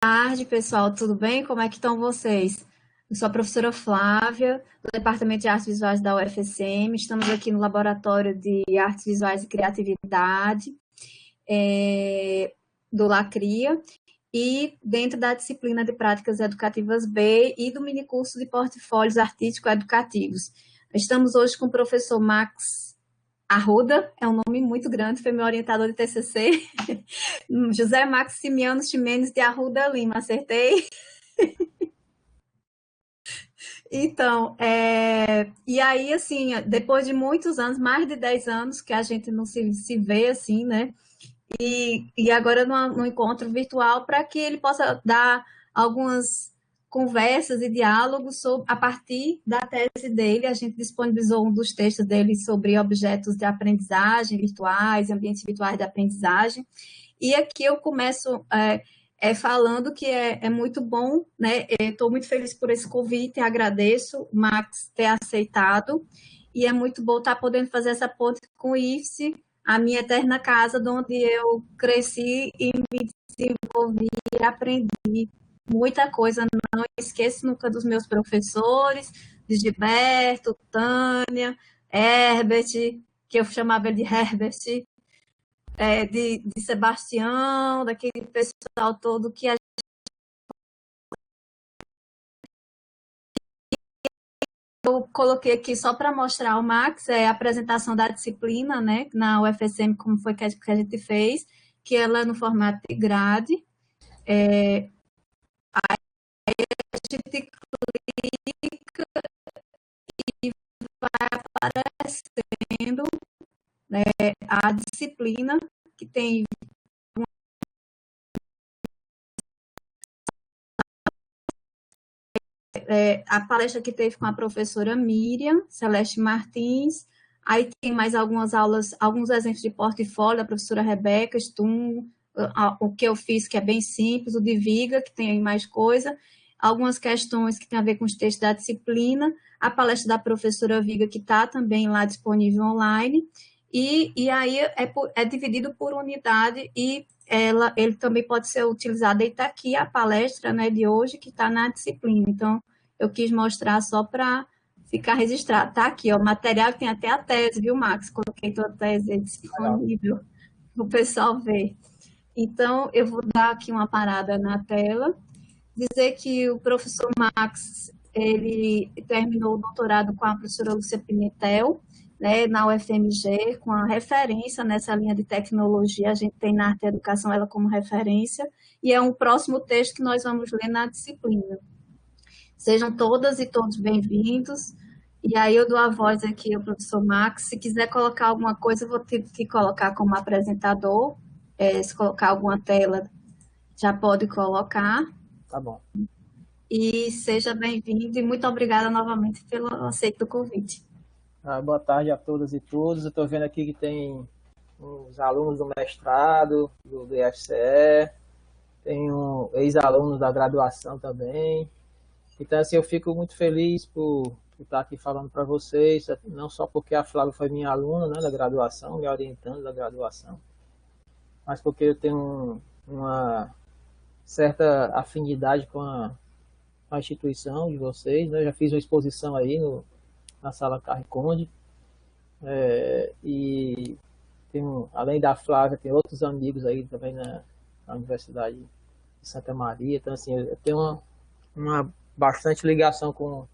Tarde, pessoal, tudo bem? Como é que estão vocês? Eu sou a professora Flávia, do Departamento de Artes Visuais da UFSM. Estamos aqui no Laboratório de Artes Visuais e Criatividade, do Lacria, e dentro da disciplina de Práticas Educativas B e do minicurso de Portfólios Artístico-Educativos. Estamos hoje com o professor Max Arruda, é um nome muito grande, foi meu orientador de TCC, José Maximiano Ximenes de Arruda Lima, acertei? Então, e aí, assim, depois de muitos anos, mais de 10 anos que a gente não se vê assim, né? E agora no encontro virtual para que ele possa dar algumas conversas e diálogos a partir da tese dele. A gente disponibilizou um dos textos dele sobre objetos de aprendizagem virtuais, ambientes virtuais de aprendizagem. E aqui eu começo falando que é muito bom, né? Estou muito feliz por esse convite, agradeço o Max ter aceitado, e é muito bom estar podendo fazer essa ponte com o IFSE, a minha eterna casa, onde eu cresci e me desenvolvi e aprendi muita coisa. Não esqueço nunca dos meus professores, de Gilberto, Tânia, Herbert, que eu chamava ele de Herbert, de Sebastião, daquele pessoal todo que eu coloquei aqui só para mostrar ao Max, a apresentação da disciplina, né, na UFSM, como foi que a gente fez, que ela é no formato de grade. A gente clica e vai aparecendo, né, a disciplina que tem a palestra que teve com a professora Miriam Celeste Martins. Aí tem mais algumas aulas, alguns exemplos de portfólio da professora Rebeca Stum, o que eu fiz, que é bem simples, o de Viga, que tem mais coisa, algumas questões que tem a ver com os textos da disciplina, a palestra da professora Viga, que está também lá disponível online, e aí é dividido por unidade, e ele também pode ser utilizado. E está aqui a palestra, né, de hoje, que está na disciplina. Então, eu quis mostrar só para ficar registrado. Tá aqui, ó, o material que tem até a tese, viu, Max? Coloquei tua tese Legal. disponível para o pessoal ver. Então, eu vou dar aqui uma parada na tela, dizer que o professor Max, ele terminou o doutorado com a professora Lúcia Pimentel, né, na UFMG, com a referência nessa linha de tecnologia. A gente tem na arte e educação ela como referência, e é um próximo texto que nós vamos ler na disciplina. Sejam todas e todos bem-vindos. E aí eu dou a voz aqui ao professor Max. Se quiser colocar alguma coisa, eu vou ter que colocar como apresentador. Se colocar alguma tela, já pode colocar. Tá bom. E seja bem-vindo e muito obrigada novamente pelo aceito do convite. Boa tarde a todas e todos. Eu estou vendo aqui que tem uns alunos do mestrado, do IFCE, tem ex-alunos da graduação também. Então, assim, eu fico muito feliz por estar aqui falando para vocês, não só porque a Flávia foi minha aluna, né, da graduação, me orientando da graduação, mas porque eu tenho uma certa afinidade com a instituição de vocês, né? Eu já fiz uma exposição aí na Sala Carre Conde. E além da Flávia, tem outros amigos aí também na Universidade de Santa Maria. Então, assim, eu tenho uma bastante ligação com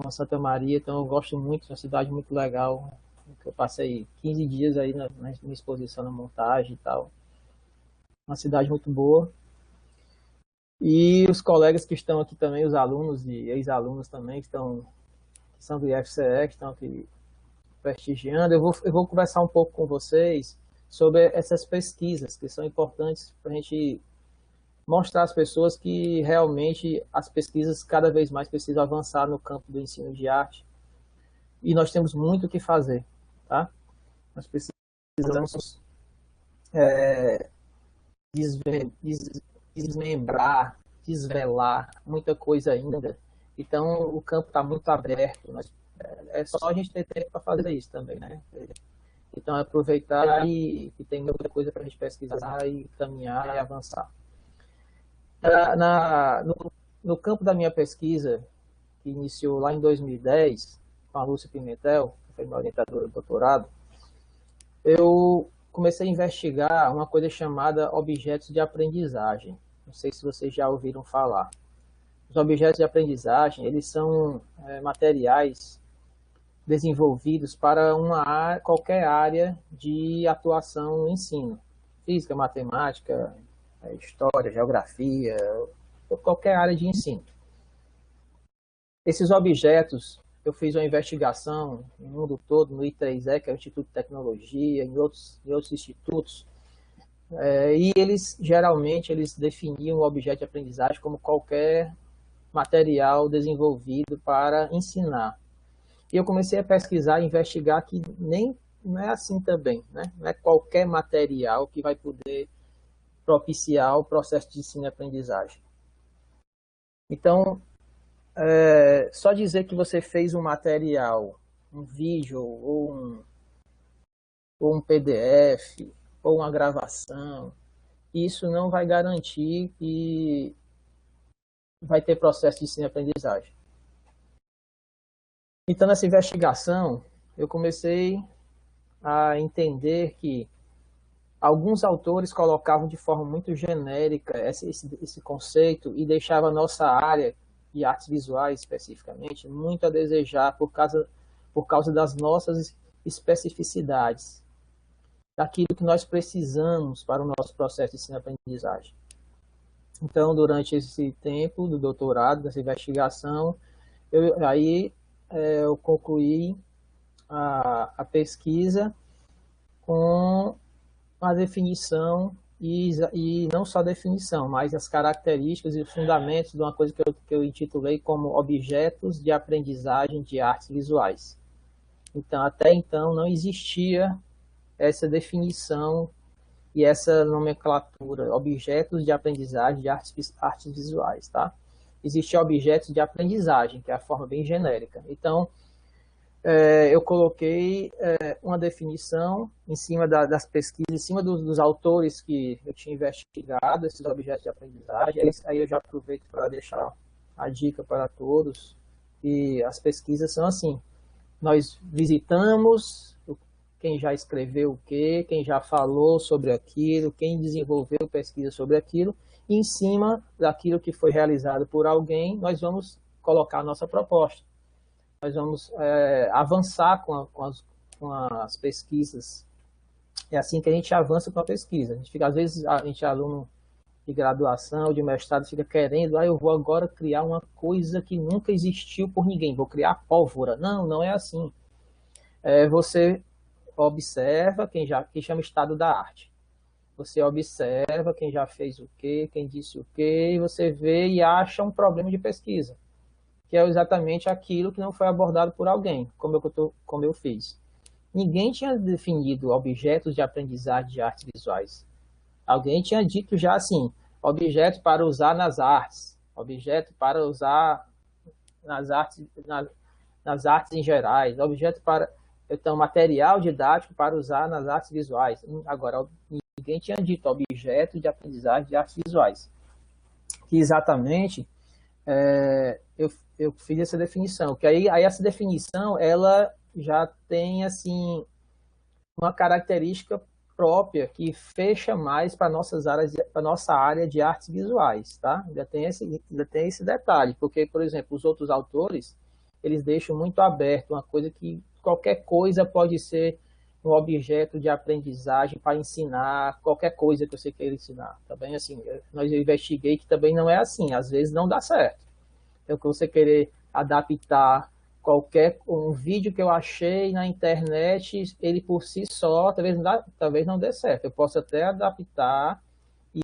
a Santa Maria, então eu gosto muito, é uma cidade muito legal. Eu passei 15 dias aí na minha exposição, na montagem e tal. Uma cidade muito boa. E os colegas que estão aqui também, os alunos e ex-alunos também, que são do IFCE, que estão aqui prestigiando. Eu vou conversar um pouco com vocês sobre essas pesquisas que são importantes para a gente mostrar às pessoas que realmente as pesquisas cada vez mais precisam avançar no campo do ensino de arte, e nós temos muito o que fazer, tá? Nós precisamos desmembrar, desvelar muita coisa ainda. Então o campo está muito aberto. É só a gente ter tempo para fazer isso também, né? Então, aproveitar e tem muita coisa para a gente pesquisar e caminhar e avançar. No campo da minha pesquisa, que iniciou lá em 2010, com a Lúcia Pimentel, que foi minha orientadora do doutorado, eu comecei a investigar uma coisa chamada objetos de aprendizagem. Não sei se vocês já ouviram falar. Os objetos de aprendizagem, eles são materiais desenvolvidos para qualquer área de atuação no ensino. Física, matemática, história, geografia, qualquer área de ensino. Esses objetos, eu fiz uma investigação no mundo todo, no I3E, que é o Instituto de Tecnologia, em outros institutos, e geralmente, eles definiam o objeto de aprendizagem como qualquer material desenvolvido para ensinar. E eu comecei a pesquisar e investigar que nem não é assim também, né? Não é qualquer material que vai poder propiciar o processo de ensino e aprendizagem. Então, só dizer que você fez um material, um vídeo ou um PDF ou uma gravação, isso não vai garantir que vai ter processo de ensino e aprendizagem. Então, nessa investigação, eu comecei a entender que alguns autores colocavam de forma muito genérica esse conceito e deixava a nossa área de artes visuais, especificamente, muito a desejar por causa das nossas especificidades, daquilo que nós precisamos para o nosso processo de ensino-aprendizagem. Então, durante esse tempo do doutorado, dessa investigação, eu concluí a pesquisa com a definição e não só a definição, mas as características e os fundamentos de uma coisa que eu intitulei como objetos de aprendizagem de artes visuais. Então, até então, não existia essa definição e essa nomenclatura, objetos de aprendizagem de artes visuais, tá? Existia objetos de aprendizagem, que é a forma bem genérica. Então, eu coloquei uma definição em cima das pesquisas, em cima dos autores que eu tinha investigado, esses objetos de aprendizagem. Aí eu já aproveito para deixar a dica para todos. E as pesquisas são assim: nós visitamos quem já escreveu o quê, quem já falou sobre aquilo, quem desenvolveu pesquisa sobre aquilo, e em cima daquilo que foi realizado por alguém, nós vamos colocar a nossa proposta. Nós vamos avançar com as pesquisas. É assim que a gente avança com a pesquisa. Às vezes, a gente é aluno de graduação, de mestrado, fica querendo, eu vou agora criar uma coisa que nunca existiu por ninguém, vou criar pólvora. Não, não é assim. Você observa que chama estado da arte. Você observa quem já fez o quê, quem disse o quê, e você vê e acha um problema de pesquisa, que é exatamente aquilo que não foi abordado por alguém, como eu fiz. Ninguém tinha definido objetos de aprendizagem de artes visuais. Alguém tinha dito já assim, objeto para usar nas artes, objeto para usar nas artes em gerais, objeto para, então, material didático para usar nas artes visuais. Agora, ninguém tinha dito objeto de aprendizagem de artes visuais. Que exatamente eu fiz essa definição, que aí essa definição ela já tem assim uma característica própria que fecha mais para nossa área de artes visuais, tá? Ainda tem esse detalhe, porque, por exemplo, os outros autores, eles deixam muito aberto uma coisa que qualquer coisa pode ser um objeto de aprendizagem para ensinar qualquer coisa que você queira ensinar, tá bem? Assim, eu investiguei que também não é assim, às vezes não dá certo. Então, que você querer adaptar um vídeo que eu achei na internet, ele por si só, talvez não dê certo. Eu posso até adaptar e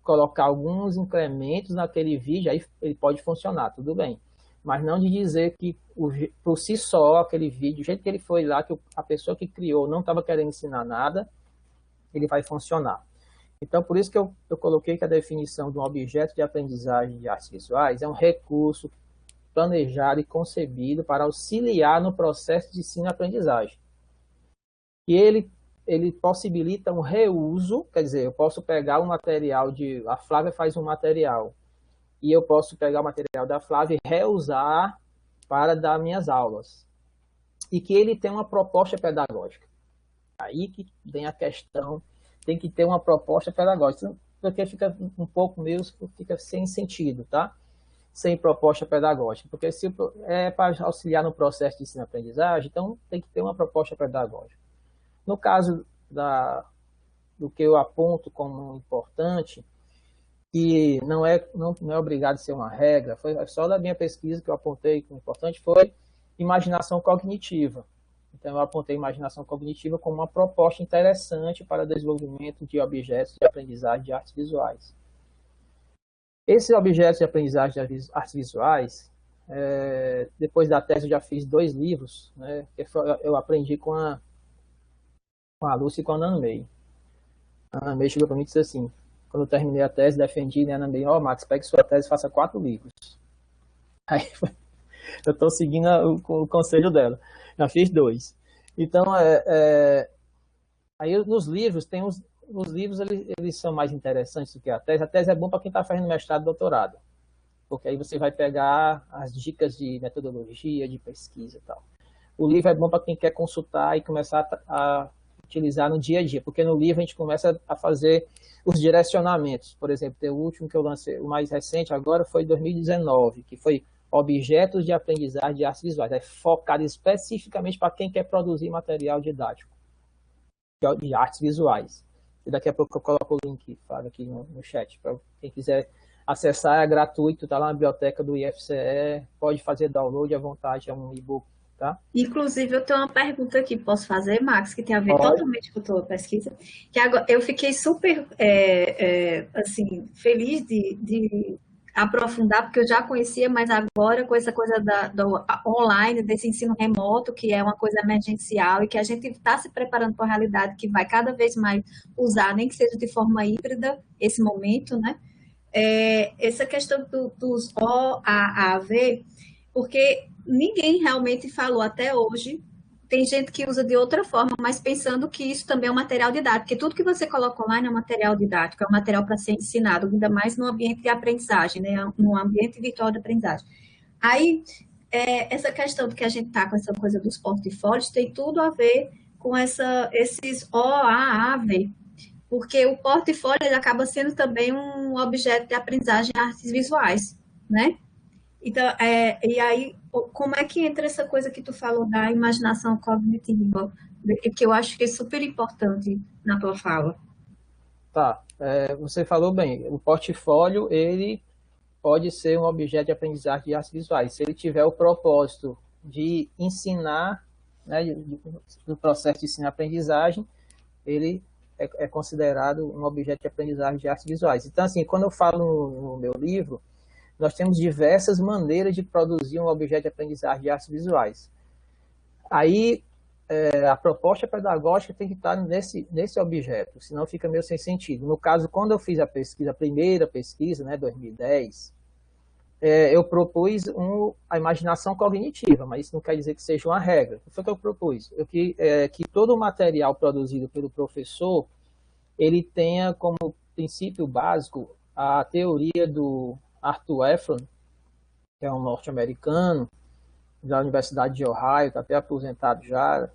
colocar alguns incrementos naquele vídeo, aí ele pode funcionar, tudo bem. Mas não de dizer que por si só aquele vídeo, do jeito que ele foi lá, que a pessoa que criou não estava querendo ensinar nada, ele vai funcionar. Então, por isso que eu coloquei que a definição de um objeto de aprendizagem de artes visuais é um recurso planejado e concebido para auxiliar no processo de ensino e aprendizagem. E ele ele possibilita um reuso, quer dizer, eu posso pegar um material a Flávia faz um material, e eu posso pegar o material da Flávia e reusar para dar minhas aulas. E que ele tem uma proposta pedagógica. Aí que vem a questão, tem que ter uma proposta pedagógica, porque fica um pouco meio, fica sem sentido, tá? Sem proposta pedagógica, porque se é para auxiliar no processo de ensino-aprendizagem, então tem que ter uma proposta pedagógica. No caso do que eu aponto como importante, que não é obrigado a ser uma regra, foi só da minha pesquisa que eu apontei como importante, foi imaginação cognitiva. Então, eu apontei imaginação cognitiva como uma proposta interessante para o desenvolvimento de objetos de aprendizagem de artes visuais. Esses objetos de aprendizagem de artes visuais, depois da tese eu já fiz 2 livros, né, que eu aprendi com a Lúcia e com a Ana May. A Ana May chegou para mim e disse assim, quando eu terminei a tese, defendi, né, Ana May, Max, pegue sua tese e faça 4 livros. Aí eu estou seguindo o conselho dela. Já fiz 2. Então, aí nos livros, os livros eles são mais interessantes do que a tese. A tese é bom para quem está fazendo mestrado e doutorado, porque aí você vai pegar as dicas de metodologia, de pesquisa e tal. O livro é bom para quem quer consultar e começar a utilizar no dia a dia, porque no livro a gente começa a fazer os direcionamentos. Por exemplo, o último que eu lancei, o mais recente agora foi 2019, que foi Objetos de Aprendizagem de Artes Visuais. É focado especificamente para quem quer produzir material didático de artes visuais. E daqui a pouco eu coloco o link, Fábio, aqui no chat, para quem quiser acessar, é gratuito, está lá na biblioteca do IFCE, pode fazer download à vontade, é um e-book, tá? Inclusive, eu tenho uma pergunta aqui, posso fazer, Max, que tem a ver totalmente com a tua pesquisa, que agora eu fiquei super, assim, feliz de aprofundar, porque eu já conhecia, mas agora com essa coisa do online, desse ensino remoto, que é uma coisa emergencial e que a gente está se preparando para a realidade que vai cada vez mais usar, nem que seja de forma híbrida, esse momento, né? Essa questão dos OAAV, porque ninguém realmente falou até hoje. Tem gente que usa de outra forma, mas pensando que isso também é um material didático, porque tudo que você coloca online é um material didático, é um material para ser ensinado, ainda mais no ambiente de aprendizagem, né? No ambiente virtual de aprendizagem. Aí, essa questão de que a gente está com essa coisa dos portfólios tem tudo a ver com esses OAAV, porque o portfólio ele acaba sendo também um objeto de aprendizagem em artes visuais, né? Então, e aí, como é que entra essa coisa que tu falou da imaginação cognitiva, que eu acho que é super importante na tua fala? Tá, você falou bem, o portfólio, ele pode ser um objeto de aprendizagem de artes visuais, se ele tiver o propósito de ensinar, né, do processo de ensino-aprendizagem, ele é considerado um objeto de aprendizagem de artes visuais. Então, assim, quando eu falo no meu livro, nós temos diversas maneiras de produzir um objeto de aprendizagem de artes visuais. Aí, a proposta pedagógica tem que estar nesse objeto, senão fica meio sem sentido. No caso, quando eu fiz a primeira pesquisa, né, 2010, eu propus a imaginação cognitiva, mas isso não quer dizer que seja uma regra. O que foi que eu propus? Que todo o material produzido pelo professor, ele tenha como princípio básico a teoria do Arthur Efron, que é um norte-americano, da Universidade de Ohio, está até aposentado já.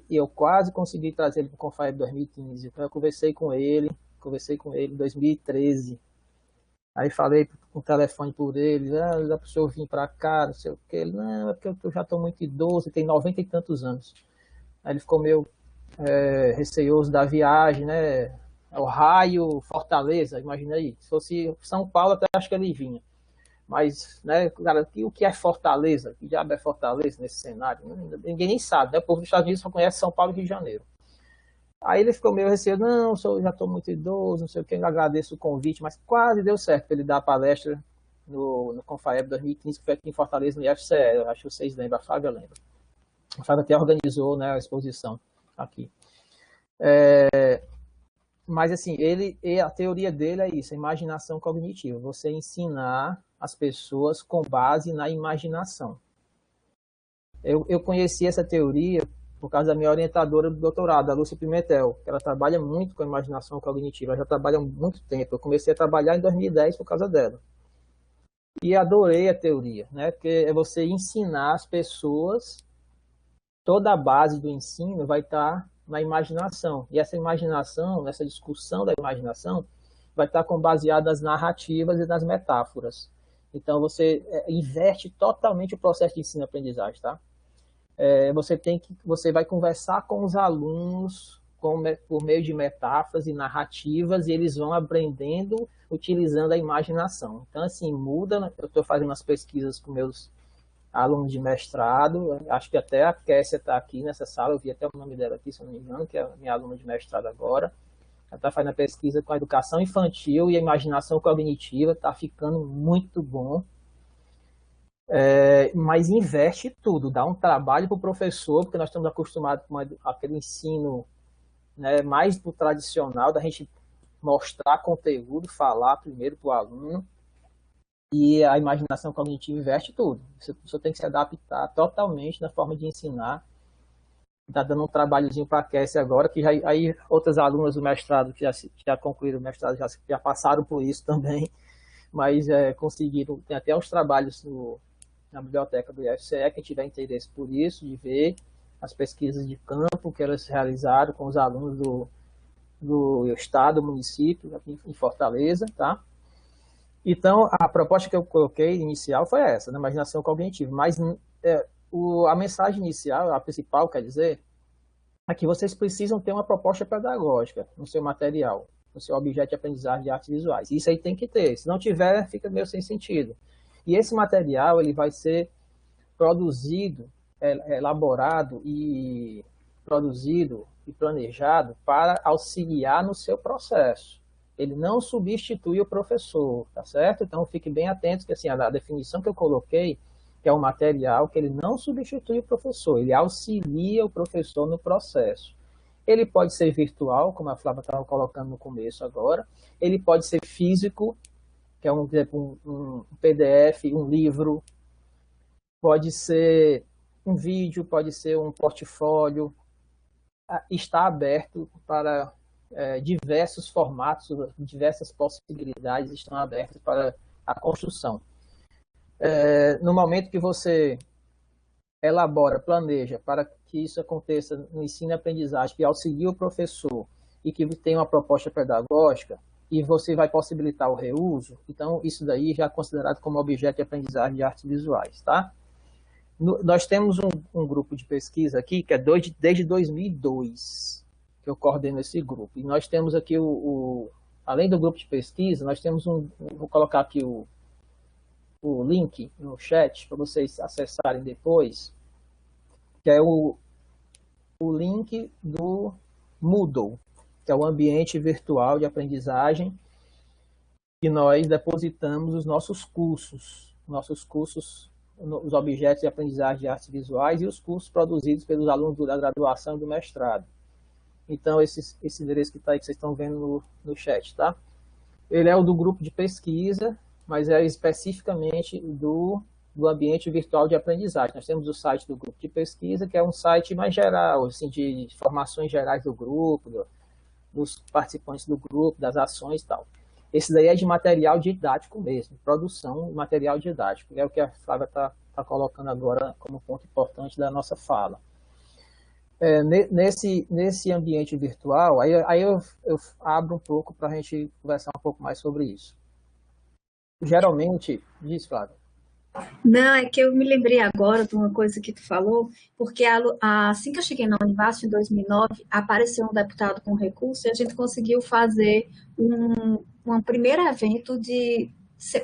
Eu quase consegui trazer ele para o Confaeb 2015, então eu conversei com ele em 2013. Aí falei com o telefone por ele, dá para o senhor vir para cá, não sei o que. Ele, não, é porque eu já estou muito idoso, tem 90 e tantos anos. Aí ele ficou meio receioso da viagem, né? Ohio, Fortaleza, imagina aí. Se fosse São Paulo, até acho que ele vinha. Mas, né, cara, o que é Fortaleza? Que diabo é Fortaleza nesse cenário? Ninguém nem sabe, né? O povo dos Estados Unidos só conhece São Paulo e Rio de Janeiro. Aí ele ficou meio receoso, não, já estou muito idoso, não sei o que, eu agradeço o convite, mas quase deu certo para ele dar a palestra no Confaeb 2015, que foi aqui em Fortaleza, no IFCE, eu acho que vocês lembram, a Flávia lembra. A Flávia até organizou, né, a exposição aqui. Mas assim, a teoria dele é isso, a imaginação cognitiva, você ensinar as pessoas com base na imaginação. Eu conheci essa teoria por causa da minha orientadora do doutorado, a Lúcia Pimentel, que ela trabalha muito com a imaginação cognitiva, ela já trabalha há muito tempo. Eu comecei a trabalhar em 2010 por causa dela. E adorei a teoria, né? Porque é você ensinar as pessoas, toda a base do ensino vai estar na imaginação. E essa imaginação, essa discussão da imaginação, vai estar baseada nas narrativas e nas metáforas. Então, você inverte totalmente o processo de ensino-aprendizagem, tá? Você vai conversar com os alunos por meio de metáforas e narrativas, e eles vão aprendendo utilizando a imaginação. Então, assim, muda, né? Eu estou fazendo umas pesquisas com meus alunos de mestrado, acho que até a Kessia está aqui nessa sala, eu vi até o nome dela aqui, se eu não me engano, que é a minha aluna de mestrado agora. Ela está fazendo a pesquisa com a educação infantil e a imaginação cognitiva, está ficando muito bom. Mas investe tudo, dá um trabalho para o professor, porque nós estamos acostumados com aquele ensino, né, mais do tradicional, da gente mostrar conteúdo, falar primeiro para o aluno, e a imaginação cognitiva investe tudo. Você tem que se adaptar totalmente na forma de ensinar. Está dando um trabalhozinho para a Kessia agora, que aí outras alunas do mestrado que já concluíram o mestrado já passaram por isso também, mas conseguiram, tem até uns trabalhos na biblioteca do IFCE, quem tiver interesse por isso, de ver as pesquisas de campo que elas realizaram com os alunos do estado, do município, aqui em Fortaleza, tá? Então, a proposta que eu coloquei inicial foi essa, né? Imaginação cognitiva, mas a mensagem inicial, a principal, quer dizer, é que vocês precisam ter uma proposta pedagógica no seu material, no seu objeto de aprendizagem de artes visuais. Isso aí tem que ter, se não tiver, fica meio sem sentido. E esse material ele vai ser produzido, elaborado e produzido e planejado para auxiliar no seu processo. Ele não substitui o professor, tá certo? Então fique bem atento que assim, a definição que eu coloquei, que é um material que ele não substitui o professor, ele auxilia o professor no processo. Ele pode ser virtual, como a Flávia estava colocando no começo agora, ele pode ser físico, que é um PDF, um livro, pode ser um vídeo, pode ser um portfólio, está aberto para diversos formatos, diversas possibilidades estão abertas para a construção. No momento que você elabora, planeja para que isso aconteça no ensino e aprendizagem, que auxilie o professor e que tem uma proposta pedagógica, e você vai possibilitar o reuso, então isso daí já é considerado como objeto de aprendizagem de artes visuais, tá? Nós temos um grupo de pesquisa aqui, que é desde 2002, que eu coordeno esse grupo, e nós temos aqui, além do grupo de pesquisa, nós temos vou colocar aqui o link no chat, para vocês acessarem depois, que é o link do Moodle, que é o ambiente virtual de aprendizagem, que nós depositamos os nossos cursos, os objetos de aprendizagem de artes visuais e os cursos produzidos pelos alunos da graduação e do mestrado. Então, esse endereço que está aí, que vocês estão vendo no chat, tá? Ele é o do grupo de pesquisa, mas é especificamente do ambiente virtual de aprendizagem. Nós temos o site do grupo de pesquisa, que é um site mais geral, assim, de informações gerais do grupo, dos participantes do grupo, das ações e tal. Esse daí é de material didático mesmo, produção de material didático, que é o que a Flávia está colocando agora como ponto importante da nossa fala. Nesse ambiente virtual, aí eu abro um pouco para a gente conversar um pouco mais sobre isso. Geralmente, diz, Flávia. Não, é que eu me lembrei agora de uma coisa que tu falou, porque assim que eu cheguei na Univasf, em 2009, apareceu um deputado com recurso e a gente conseguiu fazer um primeiro evento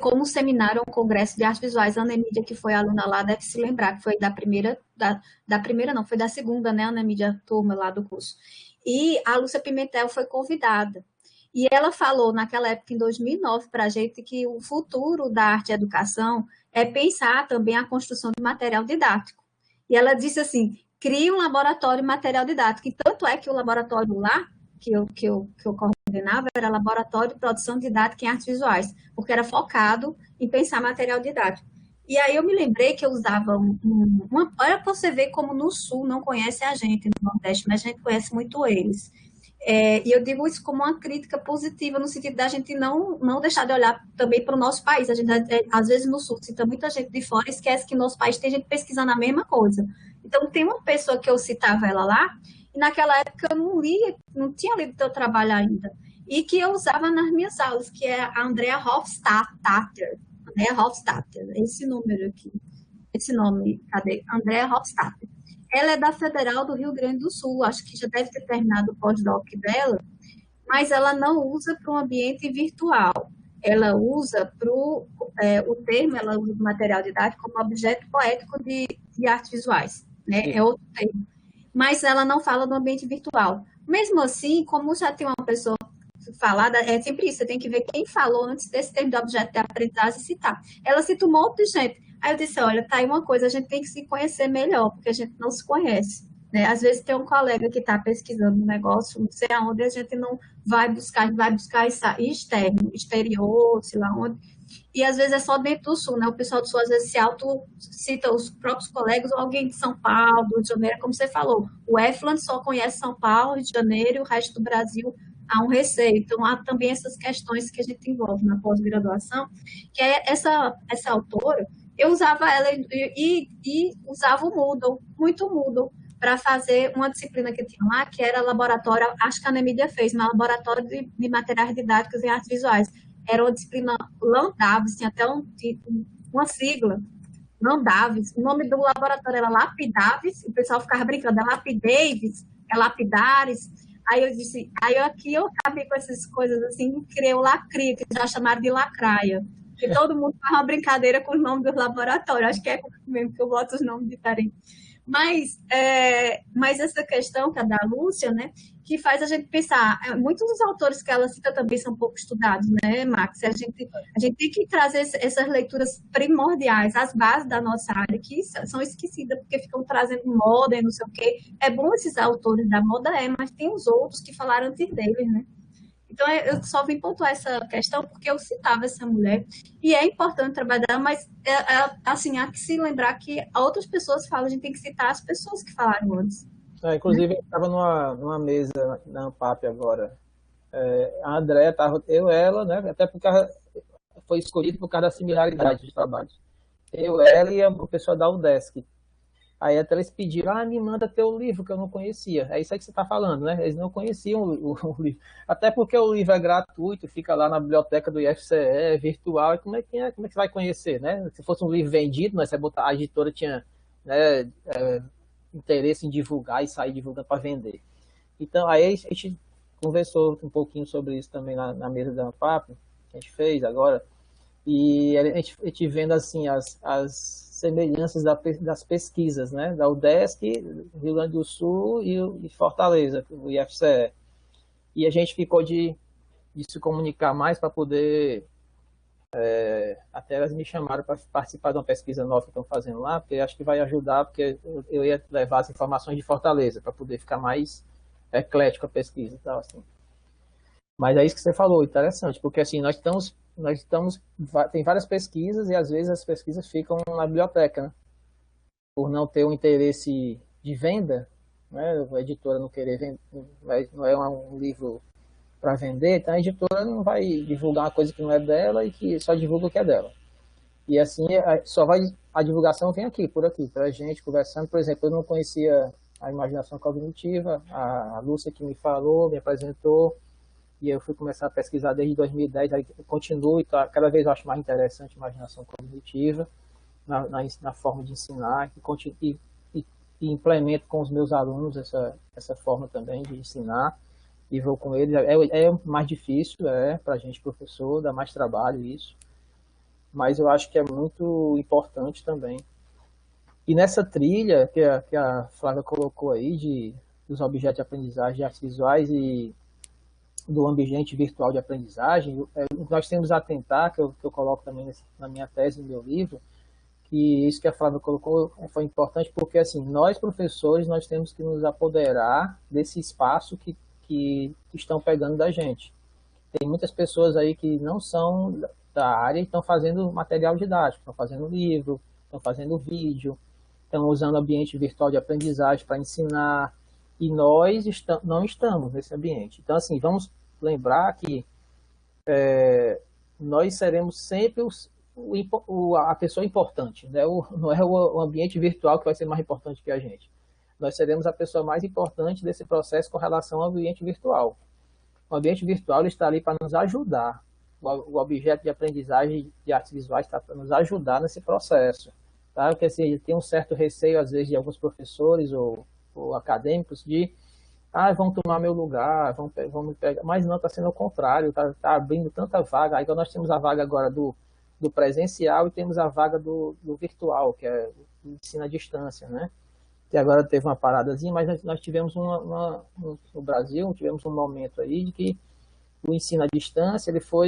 como um seminário, um congresso de artes visuais. A Ana Emídia, que foi aluna lá, deve se lembrar, que foi foi da segunda, né, Ana Emídia, turma lá do curso. E a Lúcia Pimentel foi convidada. E ela falou, naquela época, em 2009, para a gente, que o futuro da arte e educação é pensar também a construção de material didático. E ela disse assim, crie um laboratório de material didático. E tanto é que o laboratório lá, que eu coordenava, era Laboratório de Produção Didática em Artes Visuais, porque era focado em pensar material didático. E aí eu me lembrei que eu usava olha para você ver como no Sul não conhece a gente, no Nordeste, mas a gente conhece muito eles. E eu digo isso como uma crítica positiva, no sentido da gente não deixar de olhar também para o nosso país. A gente, às vezes, no Sul, cita muita gente de fora e esquece que no nosso país tem gente pesquisando a mesma coisa. Então, tem uma pessoa que eu citava ela lá, e naquela época eu não li, não tinha lido teu trabalho ainda, e que eu usava nas minhas aulas, que é a Andrea Hofstadter. Andrea Hofstadter, esse número aqui, esse nome, cadê? Andrea Hofstadter. Ela é da Federal do Rio Grande do Sul, acho que já deve ter terminado o pós-doc dela, mas ela não usa para um ambiente virtual. Ela usa para o termo, ela usa o material didático como objeto poético de artes visuais, né? É outro termo. Mas ela não fala do ambiente virtual. Mesmo assim, como já tem uma pessoa falada, é sempre isso, você tem que ver quem falou antes desse termo de objeto de aprendizagem e citar. Ela cita um monte de gente. Aí eu disse, olha, tá aí uma coisa, a gente tem que se conhecer melhor, porque a gente não se conhece. Né? Às vezes tem um colega que está pesquisando um negócio, não sei aonde, a gente não vai buscar externo, exterior, sei lá onde. E às vezes é só dentro do Sul, né? O pessoal do Sul às vezes se auto-cita os próprios colegas ou alguém de São Paulo, do Rio de Janeiro, como você falou. O Efland só conhece São Paulo, Rio de Janeiro e o resto do Brasil há um receio. Então, há também essas questões que a gente envolve na pós-graduação, que é essa autora, eu usava ela e usava o Moodle, muito Moodle, para fazer uma disciplina que tinha lá, que era laboratório, acho que a Nemídia fez, mas laboratório de materiais didáticos em artes visuais. Era uma disciplina Landavis, tinha até uma sigla, Landavis. O nome do laboratório era Lapidavis, o pessoal ficava brincando, é Lapidavis, é Lapidares. Aí eu disse, aqui eu acabei com essas coisas assim, criei o Lacria, que já chamaram de Lacraia. Porque todo mundo faz uma brincadeira com o nome dos laboratórios. Acho que é mesmo que eu boto os nomes diferentes. Mas essa questão que é da Lúcia, né, que faz a gente pensar, muitos dos autores que ela cita também são pouco estudados, né, Max? A gente tem que trazer essas leituras primordiais, as bases da nossa área, que são esquecidas, porque ficam trazendo moda e não sei o quê. É bom esses autores da moda, mas tem os outros que falaram antes deles, né? Então, eu só vim pontuar essa questão porque eu citava essa mulher e é importante trabalhar, mas assim, há que se lembrar que outras pessoas falam, a gente tem que citar as pessoas que falaram antes. Inclusive, eu estava numa mesa na Ampap agora. A Andréa estava, eu, ela, né? Até porque ela foi escolhida por causa da similaridade de trabalho. Eu, ela e o pessoal da UDESC. Aí até eles pediram, me manda teu livro, que eu não conhecia. É isso aí que você está falando, né? Eles não conheciam o livro. Até porque o livro é gratuito, fica lá na biblioteca do IFCE, virtual, e como é que você vai conhecer, né? Se fosse um livro vendido, mas você botar, a editora tinha, né, interesse em divulgar e sair divulgando para vender. Então, aí a gente conversou um pouquinho sobre isso também na mesa da Papo, que a gente fez agora, e a gente vendo assim as semelhanças das pesquisas, né, da UDESC, Rio Grande do Sul e Fortaleza, o IFCE. E a gente ficou de se comunicar mais para poder, até elas me chamaram para participar de uma pesquisa nova que estão fazendo lá, porque acho que vai ajudar, porque eu ia levar as informações de Fortaleza, para poder ficar mais eclético a pesquisa e tal, assim. Mas é isso que você falou, interessante, porque assim, tem várias pesquisas e às vezes as pesquisas ficam na biblioteca, né? Por não ter um interesse de venda, né? A editora não querer vender, não é um livro para vender, então a editora não vai divulgar uma coisa que não é dela e que só divulga o que é dela. E assim, a divulgação vem por aqui, para a gente conversando. Por exemplo, eu não conhecia a imaginação cognitiva, a Lúcia que me falou, me apresentou, e eu fui começar a pesquisar desde 2010, aí continuo, e cada vez eu acho mais interessante a imaginação cognitiva, na forma de ensinar, e implemento com os meus alunos essa forma também de ensinar, e vou com eles. É mais difícil, para a gente, professor, dá mais trabalho isso, mas eu acho que é muito importante também. E nessa trilha que a Flávia colocou aí, dos objetos de aprendizagem de artes visuais e do ambiente virtual de aprendizagem, nós temos a atentar, que eu coloco também na minha tese, no meu livro, que isso que a Flávia colocou foi importante, porque assim, nós professores, nós temos que nos apoderar desse espaço que estão pegando da gente. Tem muitas pessoas aí que não são da área e estão fazendo material didático, estão fazendo livro, estão fazendo vídeo, estão usando ambiente virtual de aprendizagem para ensinar, e nós não estamos nesse ambiente. Então, assim, vamos lembrar que nós seremos sempre a pessoa importante, né? Não é o ambiente virtual que vai ser mais importante que a gente. Nós seremos a pessoa mais importante desse processo com relação ao ambiente virtual. O ambiente virtual está ali para nos ajudar. O objeto de aprendizagem de artes visuais está para nos ajudar nesse processo. Tá? Porque assim, tem um certo receio, às vezes, de alguns professores ou acadêmicos de vão tomar meu lugar, vão me pegar. Mas não, está sendo o contrário, está abrindo tanta vaga. Aí nós temos a vaga agora do presencial e temos a vaga do virtual, que é o ensino à distância, né? Que agora teve uma paradazinha, mas nós tivemos no Brasil, tivemos um momento aí de que o ensino à distância, ele foi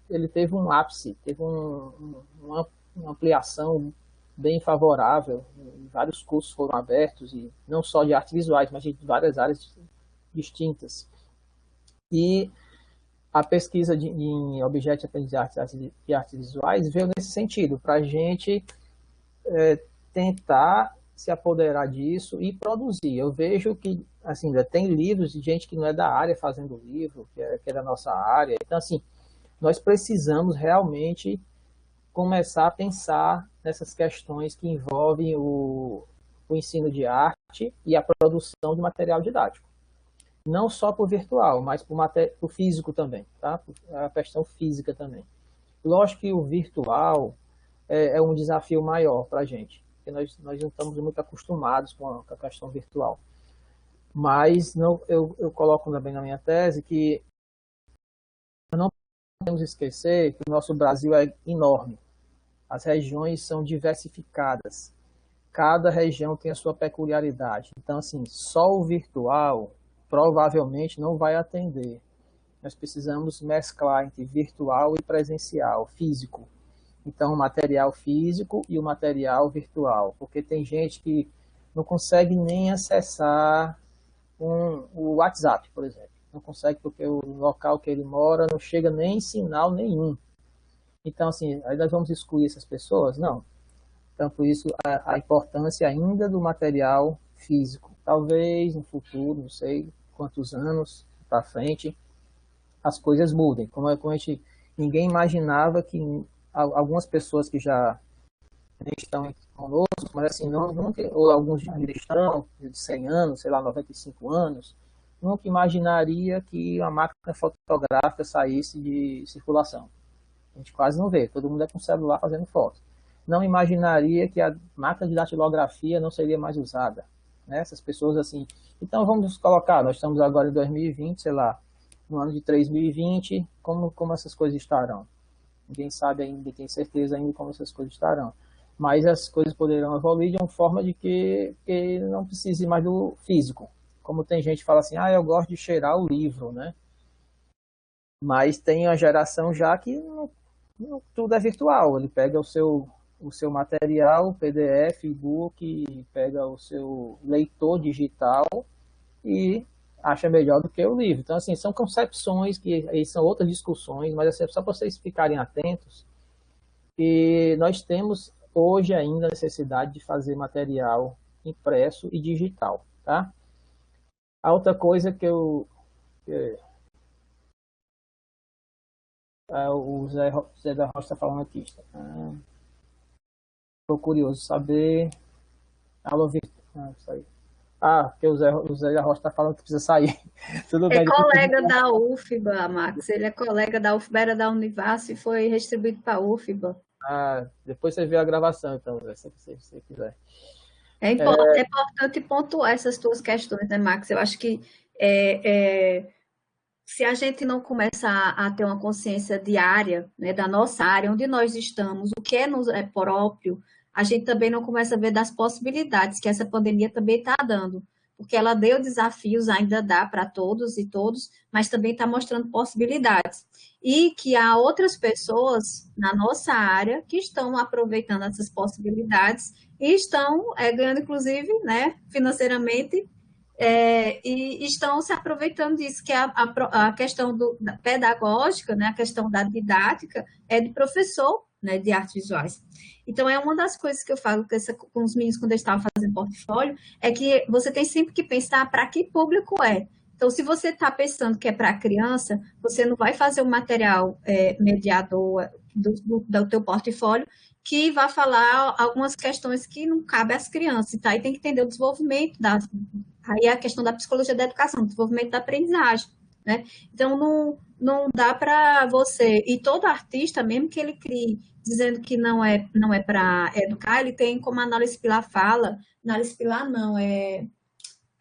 ele teve um ápice, teve uma ampliação bem favorável, vários cursos foram abertos, e não só de artes visuais, mas de várias áreas distintas. E a pesquisa em objetos de aprendizagem de artes visuais veio nesse sentido, para a gente tentar se apoderar disso e produzir. Eu vejo que assim, ainda tem livros de gente que não é da área fazendo livro, que é da nossa área. Então, assim, nós precisamos realmente começar a pensar nessas questões que envolvem o ensino de arte e a produção de material didático. Não só para o virtual, mas para o físico também, tá? A questão física também. Lógico que o virtual é um desafio maior para a gente, porque nós não estamos muito acostumados com a questão virtual. Mas não, eu coloco também na minha tese que não podemos esquecer que o nosso Brasil é enorme. As regiões são diversificadas. Cada região tem a sua peculiaridade. Então, assim, só o virtual provavelmente não vai atender. Nós precisamos mesclar entre virtual e presencial, físico. Então, o material físico e o material virtual. Porque tem gente que não consegue nem acessar o WhatsApp, por exemplo. Não consegue porque o local que ele mora não chega nem sinal nenhum. Então, assim, aí nós vamos excluir essas pessoas? Não. Então, por isso, a importância ainda do material físico. Talvez no futuro, não sei quantos anos para frente, as coisas mudem. Como ninguém imaginava que algumas pessoas que já estão conosco, mas assim, nunca, ou alguns já ainda estão, de 100 anos, sei lá, 95 anos, nunca imaginaria que a máquina fotográfica saísse de circulação. A gente quase não vê, todo mundo é com celular fazendo foto. Não imaginaria que a máquina de datilografia não seria mais usada. Né? Essas pessoas assim... Então vamos colocar, nós estamos agora em 2020, sei lá, no ano de 3020, como essas coisas estarão? Ninguém sabe ainda, ninguém tem certeza ainda como essas coisas estarão. Mas as coisas poderão evoluir de uma forma de que não precise mais do físico. Como tem gente que fala assim, eu gosto de cheirar o livro, né? Mas tem a geração já que tudo é virtual. Ele pega o seu material, PDF, e-book, pega o seu leitor digital e acha melhor do que o livro. Então, assim, são concepções que aí são outras discussões, mas assim, só para vocês ficarem atentos, que nós temos hoje ainda a necessidade de fazer material impresso e digital, tá? A outra coisa que o Zé da Rocha está falando aqui. Estou curioso saber. Alô, Vitor. Isso aí. Porque o Zé da Rocha está falando que precisa sair. Tudo É bem. colega da UFBA, Max. Ele é colega da UFBA, era da Univasf e foi distribuído para a UFBA. Depois você vê a gravação, então, se você quiser. É importante pontuar essas tuas questões, né, Max? Eu acho que se a gente não começar a ter uma consciência diária, né, da nossa área, onde nós estamos, o que nos é próprio, a gente também não começa a ver das possibilidades que essa pandemia também está dando. porque ela deu desafios, ainda dá para todos e todos, mas também está mostrando possibilidades. E que há outras pessoas na nossa área que estão aproveitando essas possibilidades e estão ganhando, inclusive, né, financeiramente, e estão se aproveitando disso, que é a questão da pedagógica, né, a questão da didática, é de professor, né, de artes visuais. Então, é uma das coisas que eu falo com os meninos quando eles estavam fazendo portfólio, é que você tem sempre que pensar para que público é. Então, se você está pensando que é para criança, você não vai fazer um material mediador do teu portfólio que vai falar algumas questões que não cabem às crianças, tá? E tem que entender o desenvolvimento aí é a questão da psicologia da educação, desenvolvimento da aprendizagem, né? Então, não dá para você... E todo artista, mesmo que ele crie dizendo que não é para educar, ele tem, como a Análise Pilar fala, Análise Pilar não,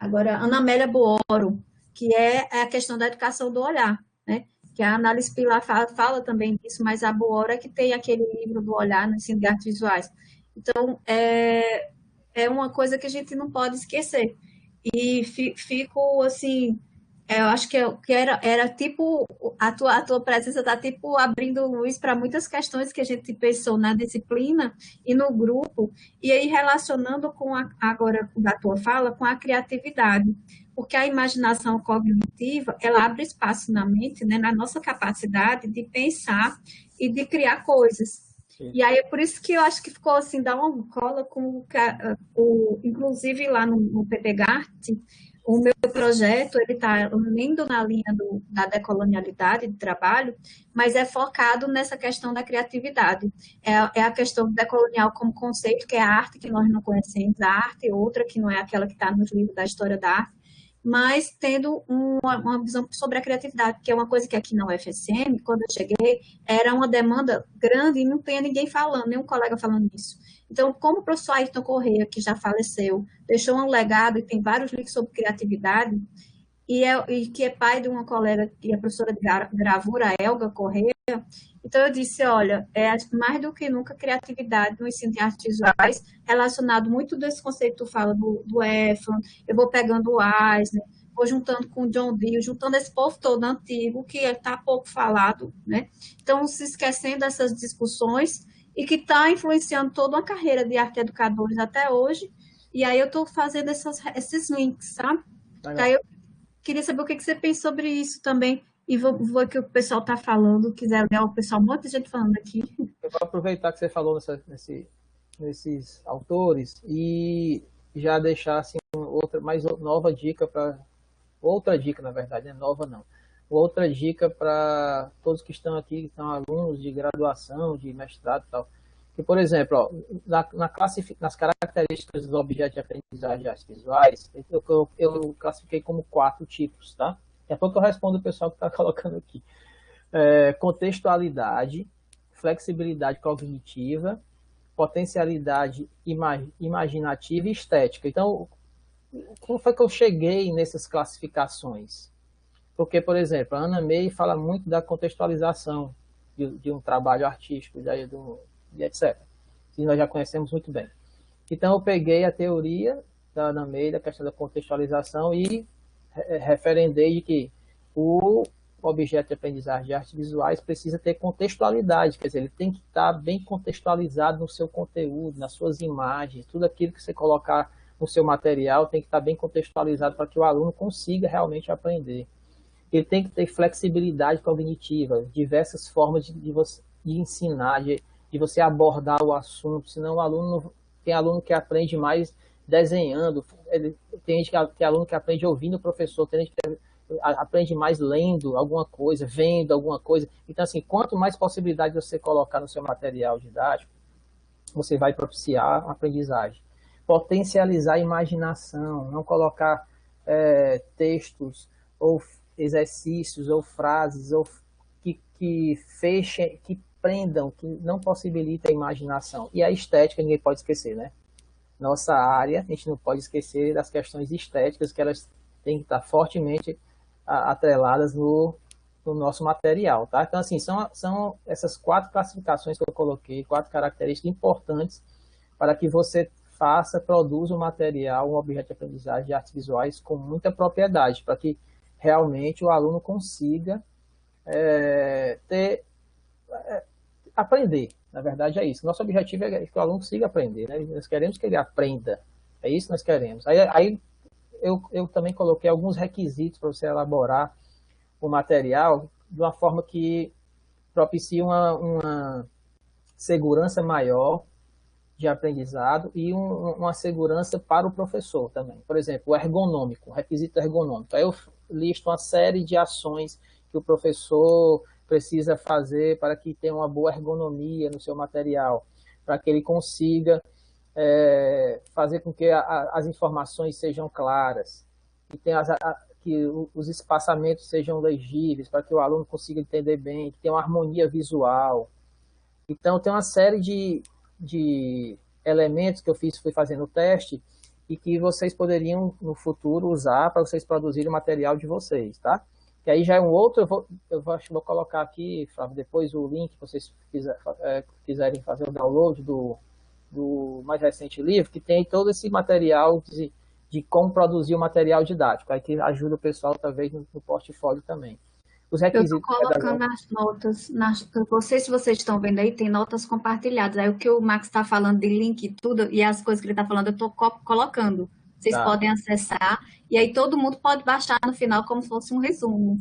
agora, Ana Amélia Buoro, que é a questão da educação do olhar, né? Que a Análise Pilar fala também disso, mas a Buoro é que tem aquele livro do olhar no ensino de artes visuais. Então, é uma coisa que a gente não pode esquecer. E fico assim, eu acho que era tipo, a tua presença está tipo abrindo luz para muitas questões que a gente pensou na disciplina e no grupo, e aí relacionando agora da tua fala com a criatividade, porque a imaginação cognitiva, ela abre espaço na mente, né, na nossa capacidade de pensar e de criar coisas. E aí é por isso que eu acho que ficou assim, dá uma cola com inclusive lá no PPGART, o meu projeto, ele está indo na linha da decolonialidade de trabalho, mas é focado nessa questão da criatividade. É a questão do decolonial como conceito, que é a arte que nós não conhecemos, a arte outra, que não é aquela que está nos livros da história da arte, mas tendo uma visão sobre a criatividade, que é uma coisa que aqui na UFSM, quando eu cheguei, era uma demanda grande e não tinha ninguém falando, nenhum colega falando isso. Então, como o professor Ayrton Corrêa, que já faleceu, deixou um legado e tem vários livros sobre criatividade, e que é pai de uma colega que é professora de gravura, a Elga Corrêa, então eu disse, olha, mais do que nunca criatividade no ensino de artes visuais, relacionado muito desse conceito que tu fala do Efron, eu vou pegando o Eisner, vou juntando com o John Dee, juntando esse povo todo antigo, que está pouco falado, né? Então, se esquecendo dessas discussões e que está influenciando toda uma carreira de arte educadores até hoje, e aí eu estou fazendo esses links, sabe? Aí eu queria saber o que você pensa sobre isso também. E vou que o pessoal está falando, quiser ler o pessoal, um monte de gente falando aqui. Eu vou aproveitar que você falou nesses autores e já deixar assim, mais nova dica para... Outra dica, na verdade, né? Nova não. Outra dica para todos que estão aqui, que são alunos de graduação, de mestrado e tal. Que, por exemplo, ó, nas características dos objetos de aprendizagem de artes visuais, eu classifiquei como 4 tipos, tá? Daqui a pouco eu respondo o pessoal que está colocando aqui. Contextualidade, flexibilidade cognitiva, potencialidade imaginativa e estética. Então, como foi que eu cheguei nessas classificações? Porque, por exemplo, a Anna May fala muito da contextualização de um trabalho artístico, e etc. Que nós já conhecemos muito bem. Então, eu peguei a teoria da Anna May, da questão da contextualização, e referendei de que o objeto de aprendizagem de artes visuais precisa ter contextualidade, quer dizer, ele tem que estar bem contextualizado no seu conteúdo, nas suas imagens, tudo aquilo que você colocar no seu material tem que estar bem contextualizado para que o aluno consiga realmente aprender. Ele tem que ter flexibilidade cognitiva, diversas formas de ensinar, de você abordar o assunto, senão o aluno, tem aluno que aprende mais desenhando, tem gente que tem aluno que aprende ouvindo o professor, tem gente que aprende mais lendo alguma coisa, vendo alguma coisa. Então, assim, quanto mais possibilidade você colocar no seu material didático, você vai propiciar a aprendizagem. Potencializar a imaginação, não colocar textos ou exercícios ou frases ou que fechem, que prendam, que não possibilitem a imaginação. E a estética ninguém pode esquecer, né? Nossa área, a gente não pode esquecer das questões estéticas, que elas têm que estar fortemente atreladas no nosso material, tá? Então, assim, são essas 4 classificações que eu coloquei, 4 características importantes para que você produza um material, um objeto de aprendizagem de artes visuais com muita propriedade, para que realmente o aluno consiga aprender. Na verdade é isso. Nosso objetivo é que o aluno consiga aprender, né? Nós queremos que ele aprenda. É isso que nós queremos. Aí eu também coloquei alguns requisitos para você elaborar o material de uma forma que propicie uma segurança maior de aprendizado e uma segurança para o professor também. Por exemplo, o ergonômico, o requisito ergonômico. Aí eu listo uma série de ações que o professor precisa fazer para que tenha uma boa ergonomia no seu material, para que ele consiga fazer com que as informações sejam claras, que os espaçamente sejam legíveis, para que o aluno consiga entender bem, que tenha uma harmonia visual. Então, tem uma série de elementos que fui fazendo o teste e que vocês poderiam, no futuro, usar para vocês produzirem o material de vocês, tá? Que aí já é um outro, acho que vou colocar aqui, Flávio, depois o link, vocês quiserem fazer o download do mais recente livro, que tem todo esse material de como produzir o material didático, aí que ajuda o pessoal, talvez, no portfólio também. Os requisitos. Eu estou colocando as notas, não sei se vocês estão vendo aí, tem notas compartilhadas. Aí o que o Max está falando de link e tudo, e as coisas que ele está falando, eu estou colocando. Vocês podem acessar, e aí todo mundo pode baixar no final como se fosse um resumo,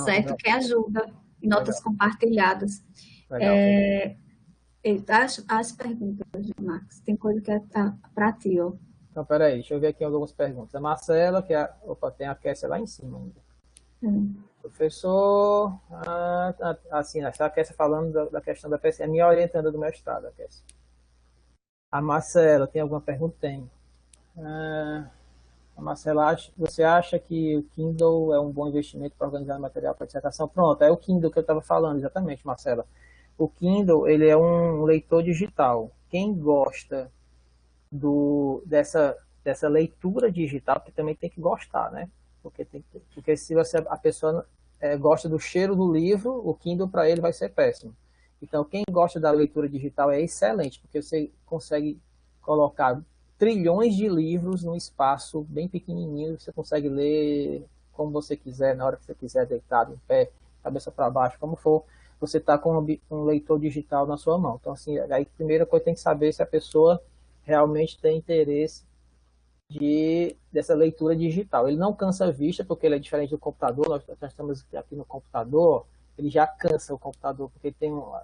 certo? Legal. Que ajuda em notas compartilhadas. As perguntas, Max, tem coisa que é para ti, ó. Então, peraí, deixa eu ver aqui algumas perguntas. A Marcela, tem a Kessia lá em cima ainda. Professor, assim, a Kessia falando da questão da PSE, é minha orientanda do mestrado, a Kessia. A Marcela, tem alguma pergunta? Tem. A Marcela, você acha que o Kindle é um bom investimento para organizar material para dissertação? Pronto, é o Kindle que eu estava falando, exatamente, Marcela. O Kindle, ele é um leitor digital. Quem gosta dessa leitura digital, porque também tem que gostar, né? Porque se a pessoa gosta do cheiro do livro, o Kindle para ele vai ser péssimo. Então, quem gosta da leitura digital é excelente, porque você consegue colocar trilhões de livros num espaço bem pequenininho, você consegue ler como você quiser, na hora que você quiser, deitado, em pé, cabeça para baixo, como for, você está com um leitor digital na sua mão. Então, assim, aí a primeira coisa tem que saber se a pessoa realmente tem interesse dessa leitura digital. Ele não cansa a vista, porque ele é diferente do computador. Nós estamos aqui no computador, ele já cansa o computador, porque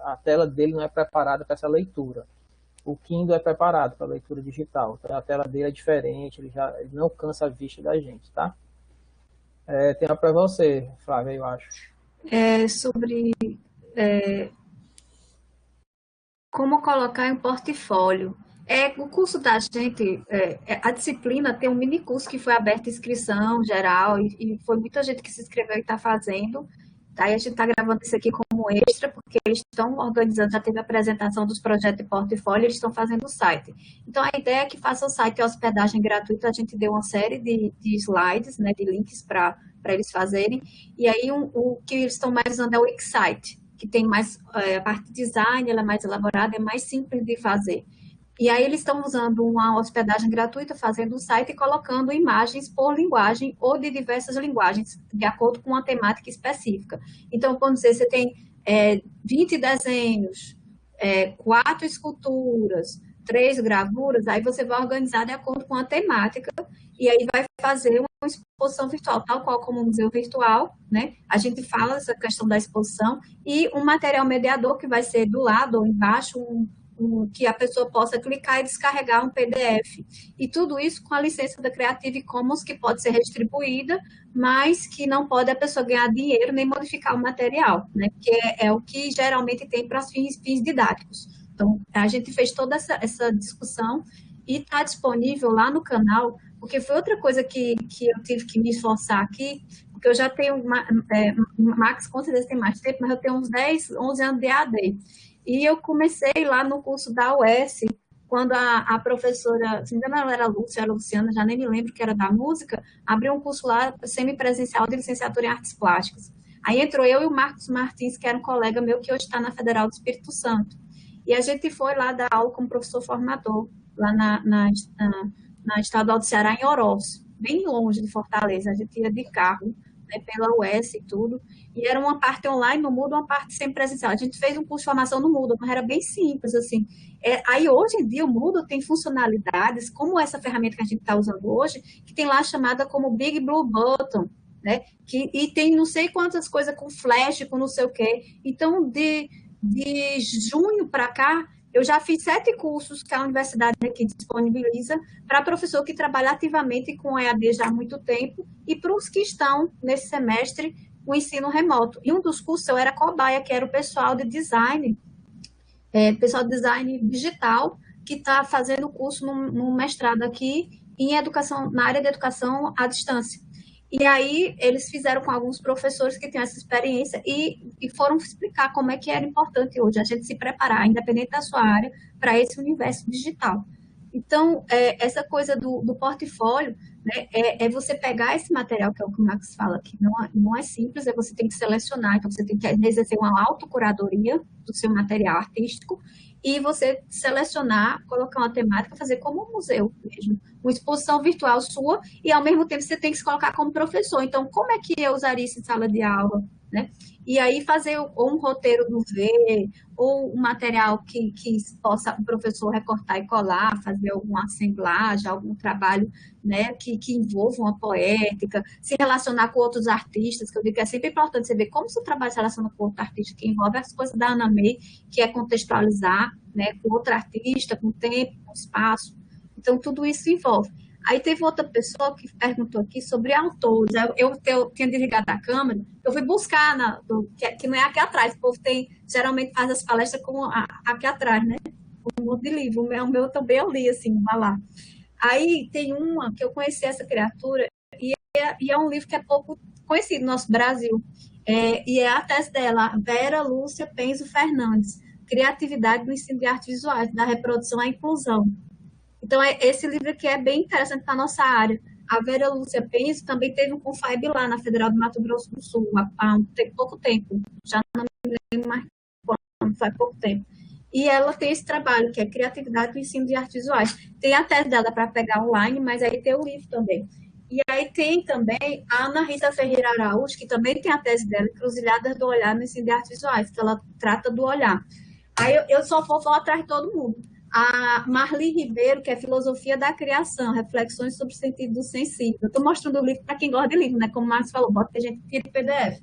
a tela dele não é preparada para essa leitura. O Kindle é preparado para a leitura digital, então a tela dele é diferente, ele não cansa a vista da gente, tá? Tem uma para você, Flávia, eu acho. Sobre como colocar em portfólio. O curso da gente, a disciplina tem um mini curso que foi aberto inscrição geral e foi muita gente que se inscreveu e está fazendo. Aí a gente está gravando isso aqui como extra, porque eles estão organizando, já teve a apresentação dos projetos de portfólio, eles estão fazendo o site. Então, a ideia é que faça o site e hospedagem gratuita, a gente deu uma série de slides, né, de links para eles fazerem, e aí o que eles estão mais usando é o Excite, que tem mais, a parte de design, ela é mais elaborada, é mais simples de fazer. E aí eles estão usando uma hospedagem gratuita, fazendo um site e colocando imagens por linguagem ou de diversas linguagens, de acordo com uma temática específica. Então, vamos dizer, você tem 20 desenhos, 4 esculturas, 3 gravuras, aí você vai organizar de acordo com a temática e aí vai fazer uma exposição virtual, tal qual como um museu virtual, né? A gente fala essa questão da exposição e um material mediador que vai ser do lado ou embaixo, que a pessoa possa clicar e descarregar um PDF. E tudo isso com a licença da Creative Commons, que pode ser redistribuída, mas que não pode a pessoa ganhar dinheiro nem modificar o material, né? Que é o que geralmente tem para fins didáticos. Então, a gente fez toda essa discussão e está disponível lá no canal, porque foi outra coisa que eu tive que me esforçar aqui, porque eu já tenho, Max com certeza tem mais tempo, mas eu tenho uns 10, 11 anos de AD. E eu comecei lá no curso da UES, quando a professora, se não me engano, ela era Lúcia, era Luciana, já nem me lembro que era da música, abriu um curso lá semipresencial de licenciatura em artes plásticas. Aí entrou eu e o Marcos Martins, que era um colega meu que hoje está na Federal do Espírito Santo. E a gente foi lá dar aula como professor formador. lá na Estadual do Ceará, em Oroz, bem longe de Fortaleza. A gente ia de carro, né, pela UES e tudo, e era uma parte online no Moodle, uma parte sem presencial. A gente fez um curso de formação no Moodle, mas era bem simples, assim. Aí, hoje em dia, o Moodle tem funcionalidades, como essa ferramenta que a gente está usando hoje, que tem lá chamada como Big Blue Button, né? E tem não sei quantas coisas com flash, com não sei o quê. Então, de junho para cá, eu já fiz 7 cursos que a universidade aqui disponibiliza para professor que trabalha ativamente com EAD já há muito tempo e para os que estão nesse semestre o ensino remoto. E um dos cursos eu era cobaia, que era o pessoal de design digital, que está fazendo o curso no mestrado aqui em educação, na área de educação à distância. E aí eles fizeram com alguns professores que têm essa experiência e foram explicar como é que era importante hoje a gente se preparar, independente da sua área, para esse universo digital. Então, essa coisa do portfólio, né, é você pegar esse material, que é o que o Max fala, que não é simples, você tem que selecionar, então você tem que exercer uma autocuradoria do seu material artístico e você selecionar, colocar uma temática, fazer como um museu mesmo, uma exposição virtual sua e, ao mesmo tempo, você tem que se colocar como professor. Então, como é que eu usaria isso em sala de aula, né? E aí fazer ou um roteiro do V, ou um material que possa o professor recortar e colar, fazer alguma assemblagem, algum trabalho, né, que envolva uma poética, se relacionar com outros artistas, que eu digo que é sempre importante você ver como seu trabalho se relaciona com outro artista, que envolve as coisas da Ana May, que é contextualizar, né, com outro artista, com tempo, com espaço. Então, tudo isso envolve. Aí teve outra pessoa que perguntou aqui sobre autores. Eu tinha desligado a câmera, eu fui buscar, que não é aqui atrás, o povo geralmente faz as palestras aqui atrás, né? Um monte de livro, o meu também eu li, assim, vai lá. Aí tem uma que eu conheci essa criatura, e é um livro que é pouco conhecido no nosso Brasil, e é a tese dela, Vera Lúcia Penzo Fernandes, Criatividade no Ensino de Artes Visuais, da Reprodução à Inclusão. Então, esse livro aqui é bem interessante para a nossa área. A Vera Lúcia Penso também teve um Confab lá na Federal do Mato Grosso do Sul, há pouco tempo. Já não me lembro mais quando, faz pouco tempo. E ela tem esse trabalho, que é Criatividade no Ensino de Artes Visuais. Tem a tese dela para pegar online, mas aí tem o livro também. E aí tem também a Ana Rita Ferreira Araújo, que também tem a tese dela, Encruzilhadas do Olhar no Ensino de Artes Visuais, que ela trata do olhar. Aí eu só vou atrás de todo mundo. A Marli Ribeiro, que é Filosofia da Criação, Reflexões sobre o Sentido do Sensível. Eu estou mostrando o livro para quem gosta de livro, né? Como o Márcio falou, bota que a gente tira o PDF.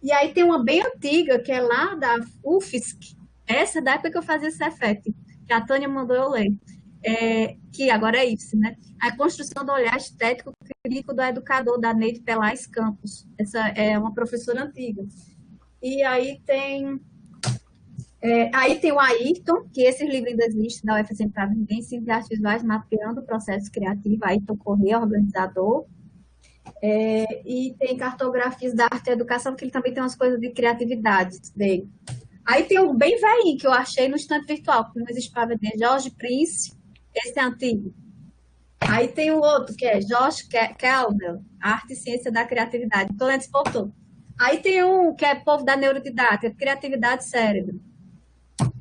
E aí tem uma bem antiga, que é lá da UFSC, essa é da época que eu fazia Cefet, que a Tânia mandou eu ler, que agora é IFSC, né? A Construção do Olhar Estético Crítico do Educador, da Neide Pelais Campos. Essa é uma professora antiga. E aí tem o Ayrton, que esses livros ainda existem, da UFC para ninguém, Ensino de Artes Visuais, Mapeando o Processo Criativo, Ayrton Corrêa, organizador. E tem Cartografias da Arte e Educação, que ele também tem umas coisas de criatividade dele. Aí tem um bem velhinho, que eu achei no estante virtual, que não existe para vender, Jorge Prince, esse é antigo. Aí tem o outro, que é Josh Kelder, Arte e Ciência da Criatividade, Clentes Porto. Aí tem um, que é Povo da Neurodidática, Criatividade Cérebro.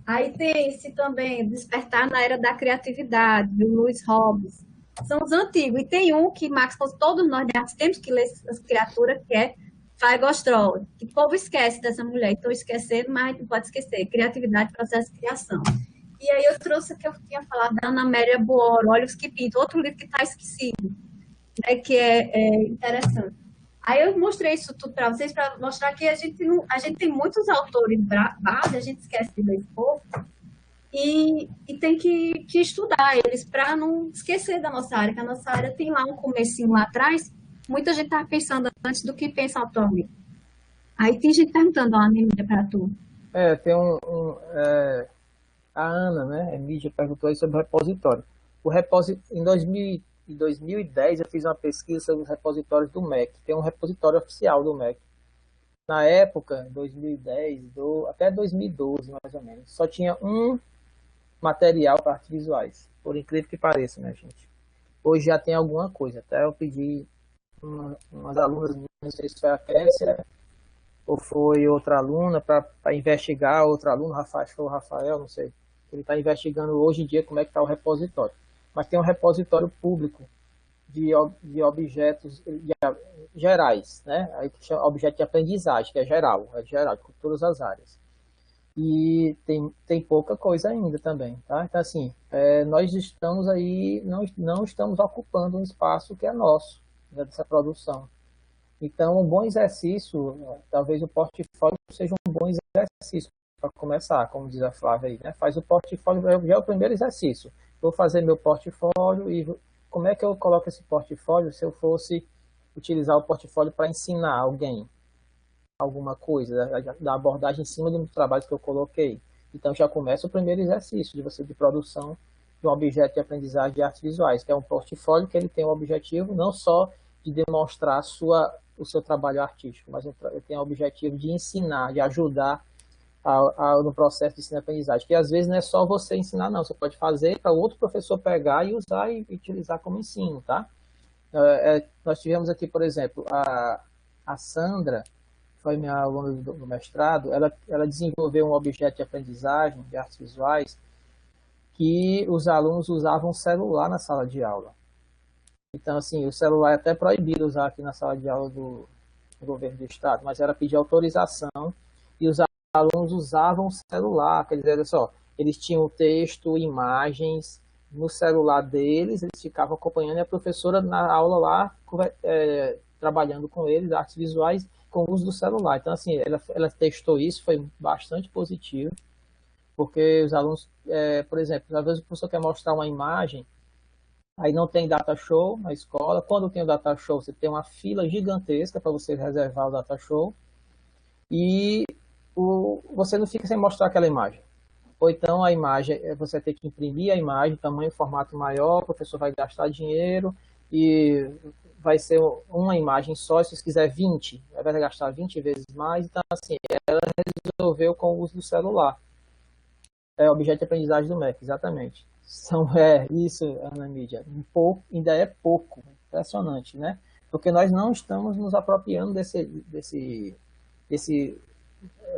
Aí tem esse também, Despertar na Era da Criatividade, do Luiz Robbins. São os antigos. E tem um que, Max, todos nós de artes temos que ler essa criatura, que é Feigostrol. Que o povo esquece dessa mulher. Estou esquecendo, mas não pode esquecer. Criatividade, processo de criação. E aí eu trouxe o que eu tinha falado da Ana Amélia Buoro, Olhos que Pintam, outro livro que está esquecido, né, que é interessante. Aí eu mostrei isso tudo para vocês, para mostrar que a gente tem muitos autores base, a gente esquece de ler esse povo, e tem que estudar eles para não esquecer da nossa área, que a nossa área tem lá um comecinho lá atrás, muita gente estava pensando antes do que pensa atualmente. Aí tem gente perguntando, ó, Emília, para tu. Tem a Ana, né, Emília, perguntou aí sobre o repositório. Em 2010 eu fiz uma pesquisa sobre os repositórios do MEC. Tem um repositório oficial do MEC. Na época, em 2010, até 2012 mais ou menos, só tinha um material para artes visuais. Por incrível que pareça, né, gente? Hoje já tem alguma coisa. Até eu pedi umas alunas, não sei se foi a Kessia ou foi outra aluna, para investigar, outro aluno, Rafael, não sei. Ele está investigando hoje em dia como é que está o repositório. mas tem um repositório público de objetos gerais, né? Aí que chama objeto de aprendizagem, que é geral, com todas as áreas. E tem pouca coisa ainda também, tá? Então, assim, nós estamos aí, não estamos ocupando um espaço que é nosso, né, dessa produção. Então, um bom exercício, talvez o portfólio seja um bom exercício para começar, como diz a Flávia aí, né? Faz o portfólio, já é o primeiro exercício. Vou fazer meu portfólio e como é que eu coloco esse portfólio se eu fosse utilizar o portfólio para ensinar alguém alguma coisa, da abordagem em cima do trabalho que eu coloquei. Então, já começa o primeiro exercício de produção de um objeto de aprendizagem de artes visuais, que é um portfólio que ele tem o objetivo não só de demonstrar o seu trabalho artístico, mas ele tem o objetivo de ensinar, de ajudar no processo de ensino-aprendizagem, que às vezes não é só você ensinar, não, você pode fazer para outro professor pegar e usar e utilizar como ensino, tá? Nós tivemos aqui, por exemplo, a Sandra, foi minha aluna do mestrado, ela desenvolveu um objeto de aprendizagem de artes visuais que os alunos usavam celular na sala de aula. Então, assim, o celular é até proibido usar aqui na sala de aula do governo do estado, mas era pedir autorização e os alunos usavam o celular, quer dizer, olha só, eles tinham texto, imagens no celular deles, eles ficavam acompanhando e a professora na aula lá, trabalhando com eles, artes visuais, com o uso do celular. Então, assim, ela testou isso, foi bastante positivo, porque os alunos, por exemplo, às vezes o professor quer mostrar uma imagem, aí não tem data show na escola. Quando tem o data show, você tem uma fila gigantesca para você reservar o data show, e você não fica sem mostrar aquela imagem. Ou então a imagem, você tem que imprimir a imagem, tamanho, formato maior, o professor vai gastar dinheiro e vai ser uma imagem só, se você quiser 20, vai gastar 20 vezes mais. Então, assim, ela resolveu com o uso do celular. É objeto de aprendizagem do MEC, exatamente. Isso, Ana Mídia, ainda é pouco, impressionante, né? Porque nós não estamos nos apropriando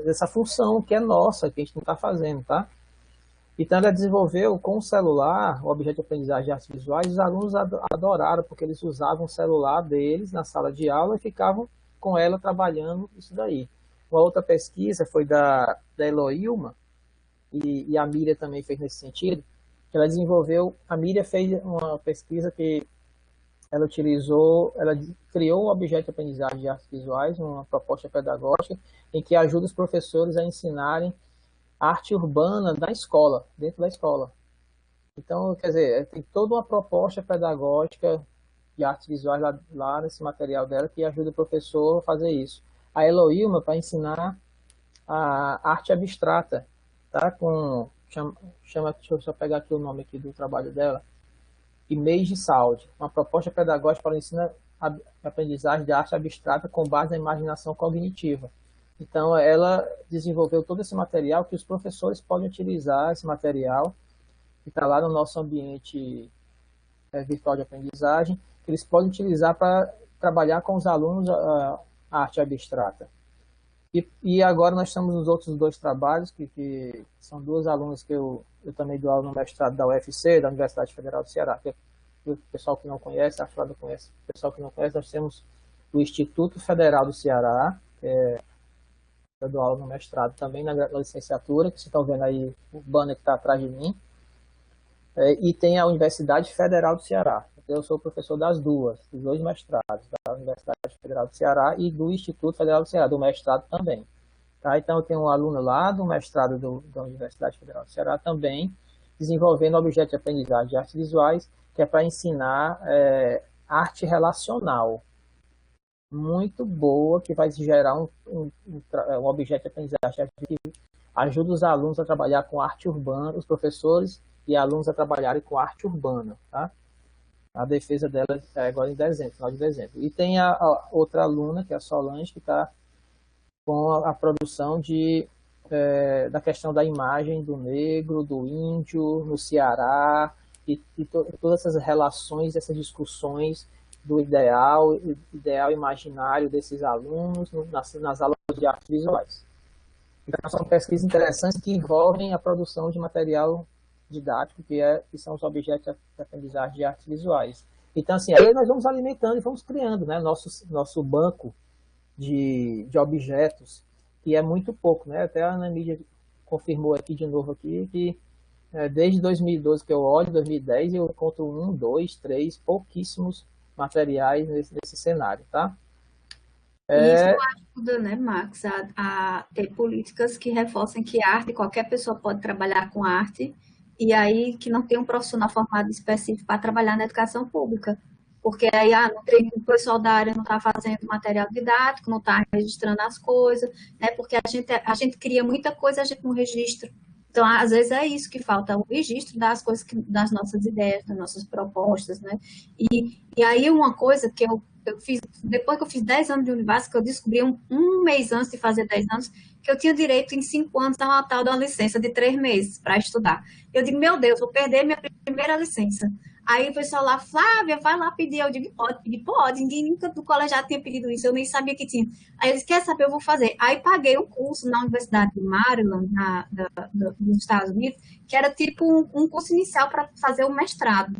dessa função que é nossa, que a gente não está fazendo, tá? Então, ela desenvolveu com o celular o objeto de aprendizagem de artes visuais, e os alunos adoraram, porque eles usavam o celular deles na sala de aula e ficavam com ela trabalhando isso daí. Uma outra pesquisa foi da Eloilma, e a Miriam também fez nesse sentido, que ela desenvolveu, a Miriam fez uma pesquisa que ela criou um objeto de aprendizagem de artes visuais, uma proposta pedagógica, em que ajuda os professores a ensinarem arte urbana na escola, dentro da escola. Então, quer dizer, tem toda uma proposta pedagógica de artes visuais lá nesse material dela que ajuda o professor a fazer isso. A Eloilma para ensinar a arte abstrata, tá? Deixa eu só pegar aqui o nome aqui do trabalho dela. Image Sound, uma proposta pedagógica para o ensino e aprendizagem de arte abstrata com base na imaginação cognitiva. Então, ela desenvolveu todo esse material que os professores podem utilizar, esse material, que está lá no nosso ambiente virtual de aprendizagem, que eles podem utilizar para trabalhar com os alunos a arte abstrata. E agora nós estamos nos outros dois trabalhos, que são duas alunas que eu também dou aula no mestrado da UFC, da Universidade Federal do Ceará, que o pessoal que não conhece, a Flávia conhece, o pessoal que não conhece, nós temos o Instituto Federal do Ceará, que eu dou aula no mestrado também, na licenciatura, que vocês estão vendo aí o banner que está atrás de mim, e tem a Universidade Federal do Ceará. Eu sou professor das dos dois mestrados, da Universidade Federal do Ceará e do Instituto Federal do Ceará, do mestrado também. Tá? Então, eu tenho um aluno lá do mestrado da Universidade Federal do Ceará também, desenvolvendo objeto de aprendizagem de artes visuais, que é para ensinar arte relacional. Muito boa, que vai gerar um objeto de aprendizagem que ajuda os alunos a trabalhar com arte urbana, os professores e alunos a trabalharem com arte urbana, tá? A defesa dela é agora em dezembro, final de dezembro. E tem a outra aluna, que é a Solange, que está com a produção da questão da imagem do negro, do índio, no Ceará, e todas essas relações, essas discussões do ideal imaginário desses alunos nas aulas de artes visuais. Então, são pesquisas interessantes que envolvem a produção de material didático, que são os objetos de aprendizagem de artes visuais. Então, assim, aí nós vamos alimentando e vamos criando, né, nosso banco de objetos, que é muito pouco, né? Até a Ana Mídia confirmou aqui de novo aqui que desde 2012 que eu olho, 2010, eu encontro 1, 2, 3, pouquíssimos materiais nesse cenário, tá? E isso ajuda, né, Max, a ter políticas que reforcem que a arte, qualquer pessoa pode trabalhar com arte, e aí que não tem um profissional formado específico para trabalhar na educação pública. Porque aí não tem, o pessoal da área não está fazendo material didático, não está registrando as coisas, né? Porque a gente cria muita coisa, a gente não registra. Então, às vezes é isso que falta, o registro das coisas, das nossas ideias, das nossas propostas, né? E aí uma coisa que eu fiz, depois que eu fiz 10 anos de Univasf, que eu descobri um mês antes de fazer 10 anos, que eu tinha direito em 5 anos a uma tal de uma licença de 3 meses para estudar. Eu digo, meu Deus, vou perder minha primeira licença. Aí o pessoal lá, Flávia, vai lá pedir. Eu digo, pode pedir, pode. Ninguém nunca do colegiado tinha pedido isso, eu nem sabia que tinha. Aí eu disse, quer saber, eu vou fazer. Aí paguei um curso na Universidade de Maryland, nos Estados Unidos, que era tipo um curso inicial para fazer o mestrado.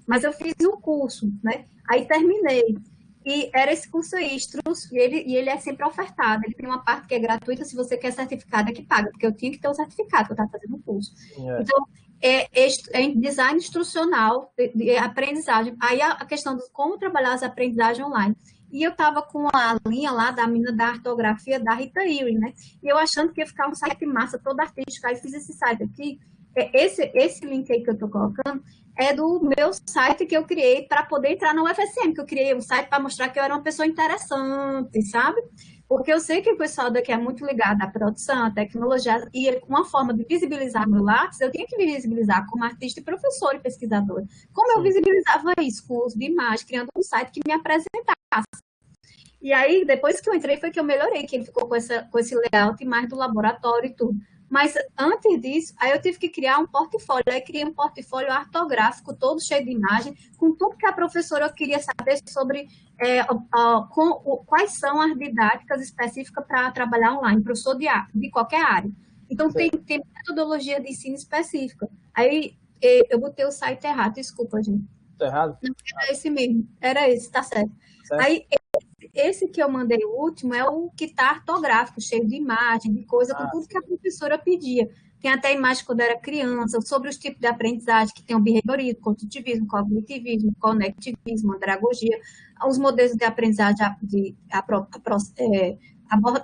Mas eu fiz o curso, né? Aí terminei. E era esse curso Instrus, e ele é sempre ofertado. Ele tem uma parte que é gratuita, se você quer certificado é que paga, porque eu tinha que ter o certificado, que eu estava fazendo o curso. Então, é design instrucional, de aprendizagem. Aí a questão de como trabalhar as aprendizagens online. E eu estava com a linha lá da mina da ortografia da Rita Ewing, né? E eu achando que ia ficar um site massa, todo artístico. Aí fiz esse site aqui. Esse link aí que eu estou colocando é do meu site que eu criei para poder entrar na UFSM, que eu criei um site para mostrar que eu era uma pessoa interessante, sabe? Porque eu sei que o pessoal daqui é muito ligado à produção, à tecnologia, e uma forma de visibilizar meu Lattes, eu tinha que me visibilizar como artista e professora e pesquisadora. Como eu visibilizava isso? Com o uso de imagem, criando um site que me apresentasse. E aí, depois que eu entrei, foi que eu melhorei, que ele ficou com esse layout mais do laboratório e tudo. Mas antes disso, aí eu tive que criar um portfólio. Aí criei um portfólio ortográfico, todo cheio de imagem, com tudo que a professora queria saber sobre quais são as didáticas específicas para trabalhar online, professor de arte, de qualquer área. Então, tem metodologia de ensino específica. Aí eu botei o site errado, desculpa, gente. Tá errado? Não, era esse mesmo, era esse, tá certo. Aí, esse que eu mandei o último é o que está ortográfico, cheio de imagem, de coisa, com tudo que a professora pedia. Tem até imagem quando eu era criança, sobre os tipos de aprendizagem, que tem o behaviorismo, construtivismo, cognitivismo, conectivismo, andragogia, os modelos de aprendizagem,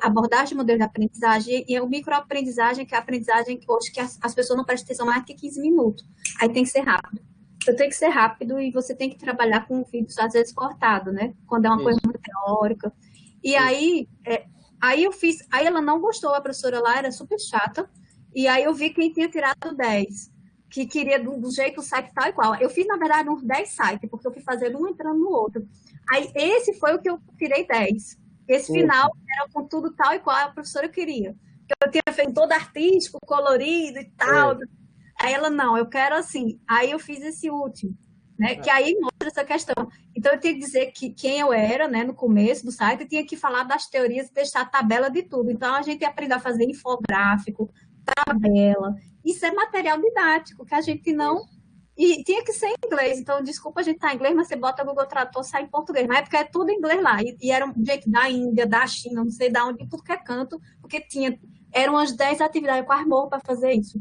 abordagem de modelo de aprendizagem e o microaprendizagem, que é a aprendizagem hoje que as pessoas não prestam atenção mais que 15 minutos. Aí tem que ser rápido. Então tem que ser rápido e você tem que trabalhar com vídeos às vezes cortado, né? Quando é uma coisa muito teórica. E aí eu fiz, aí ela não gostou, a professora lá era super chata, e aí eu vi quem tinha tirado 10, que queria do jeito o site tal e qual. Eu fiz, na verdade, uns 10 sites, porque eu fui fazendo um entrando no outro. Aí esse foi o que eu tirei 10. Esse final era com tudo tal e qual a professora queria. Eu tinha feito todo artístico, colorido e tal. Aí ela, não, eu quero assim. Aí eu fiz esse último, né? Que aí mostra essa questão. Então, eu tinha que dizer que quem eu era, né, no começo do site, eu tinha que falar das teorias e deixar a tabela de tudo. Então, a gente aprendeu a fazer infográfico, tabela. Isso é material didático, que a gente não... E tinha que ser em inglês. Então, desculpa a gente estar em inglês, mas você bota o Google Tradutor, sai em português. Na época, é tudo em inglês lá. E era um jeito da Índia, da China, não sei de onde, de tudo que é canto, porque eram umas 10 atividades, eu quase morro para fazer isso.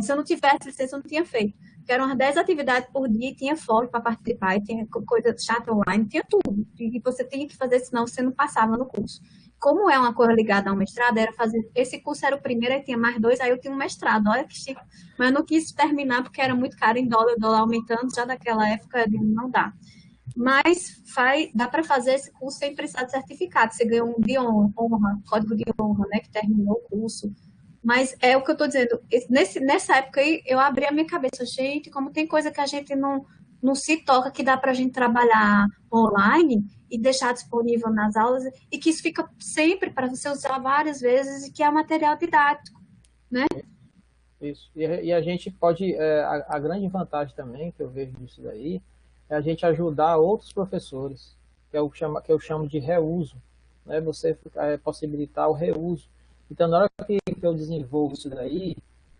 Se eu não tivesse licença, eu não tinha feito. Porque eram umas 10 atividades por dia, e tinha fórum para participar, e tinha coisa chata online, tinha tudo. E você tinha que fazer, senão você não passava no curso. Como é uma coisa ligada ao mestrado, era fazer. Esse curso era o primeiro, aí tinha mais 2, aí eu tinha um mestrado. Olha que chique. Mas eu não quis terminar porque era muito caro em dólar, o dólar aumentando, já daquela época eu digo, não dá. Mas dá para fazer esse curso sem precisar de certificado. Você ganha um de honra, código de honra, né, que terminou o curso. Mas é o que eu estou dizendo. Nessa época aí, eu abri a minha cabeça. Gente, como tem coisa que a gente não se toca, que dá para a gente trabalhar online e deixar disponível nas aulas, e que isso fica sempre para você usar várias vezes, e que é material didático, né? Isso. E a gente pode... a grande vantagem também, que eu vejo disso daí, é a gente ajudar outros professores, que eu chamo de reuso, né? Você possibilitar o reuso. Então, na hora que eu desenvolvo isso daí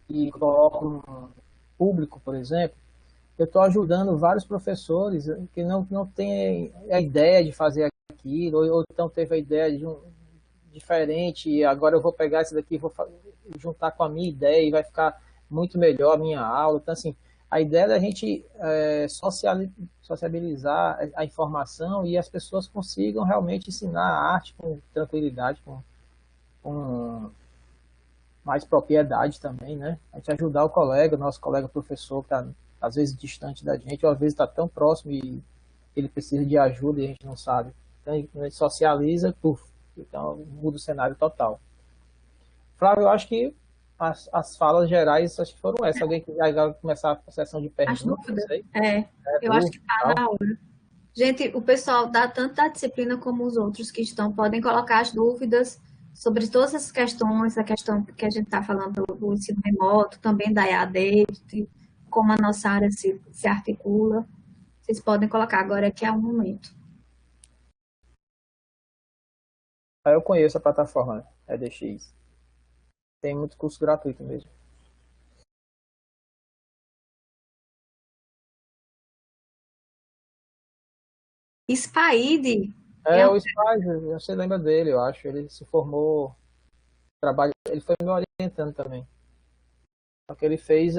e coloco público, por exemplo, eu estou ajudando vários professores que não têm a ideia de fazer aquilo, ou então teve a ideia de um diferente, e agora eu vou pegar esse daqui, vou juntar com a minha ideia e vai ficar muito melhor a minha aula. Então, assim, a ideia é a gente sociabilizar a informação e as pessoas consigam realmente ensinar a arte com tranquilidade, com mais propriedade também, né? A gente ajudar o colega, nosso colega professor, que está às vezes distante da gente, ou às vezes está tão próximo e ele precisa de ajuda e a gente não sabe. Então a gente socializa, então muda o cenário total. Flávio, eu acho que as falas gerais acho que foram essas. Alguém que vai começar a sessão de As perguntas, não dúvidas? sei. Eu acho que está na hora. Gente, o pessoal da tanto da disciplina como os outros que estão podem colocar as dúvidas sobre todas essas questões, a questão que a gente está falando do ensino remoto, também da EAD, de como a nossa área se articula. Vocês podem colocar agora que é o momento. Eu conheço a plataforma, né? EDX. Tem muito curso gratuito mesmo. SPAID O Spage, você lembra dele, eu acho. Ele se formou, ele foi me orientando também. Só que ele fez,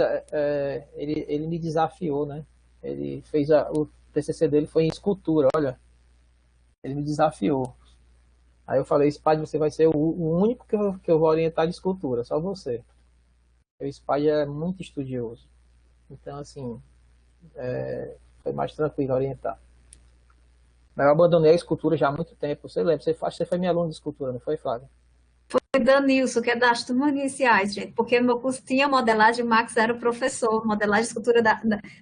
ele me desafiou, né? Ele fez o TCC dele foi em escultura, olha. Ele me desafiou. Aí eu falei, Spade, você vai ser o único que eu vou orientar de escultura, só você. O Spade é muito estudioso. Então, assim, foi mais tranquilo orientar. Mas eu abandonei a escultura já há muito tempo. Você lembra? Você foi minha aluna de escultura, não foi, Flávia? Foi Danilson, que é das turmas iniciais, gente, porque no meu curso tinha modelagem, o Max era o professor, modelagem, escultura,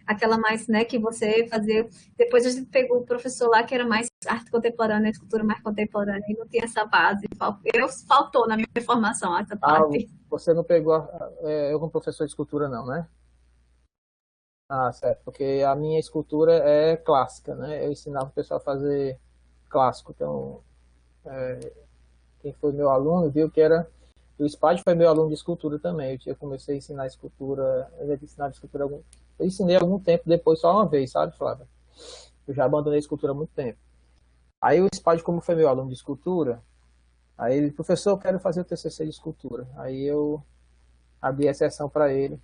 aquela mais, né, que você fazia. Depois a gente pegou o professor lá, que era mais arte contemporânea, escultura mais contemporânea, e não tinha essa base. Faltou na minha formação essa parte. Você não pegou eu como professor de escultura, não, né? Ah, certo, porque a minha escultura é clássica, né? Eu ensinava o pessoal a fazer clássico. Então, quem foi meu aluno viu que era. O Spade foi meu aluno de escultura também. Eu comecei a ensinar escultura. Eu ensinei algum tempo depois, só uma vez, sabe, Flávia? Eu já abandonei a escultura há muito tempo. Aí o Spade, como foi meu aluno de escultura, aí ele, professor, eu quero fazer o TCC de escultura. Aí eu abri a sessão para ele.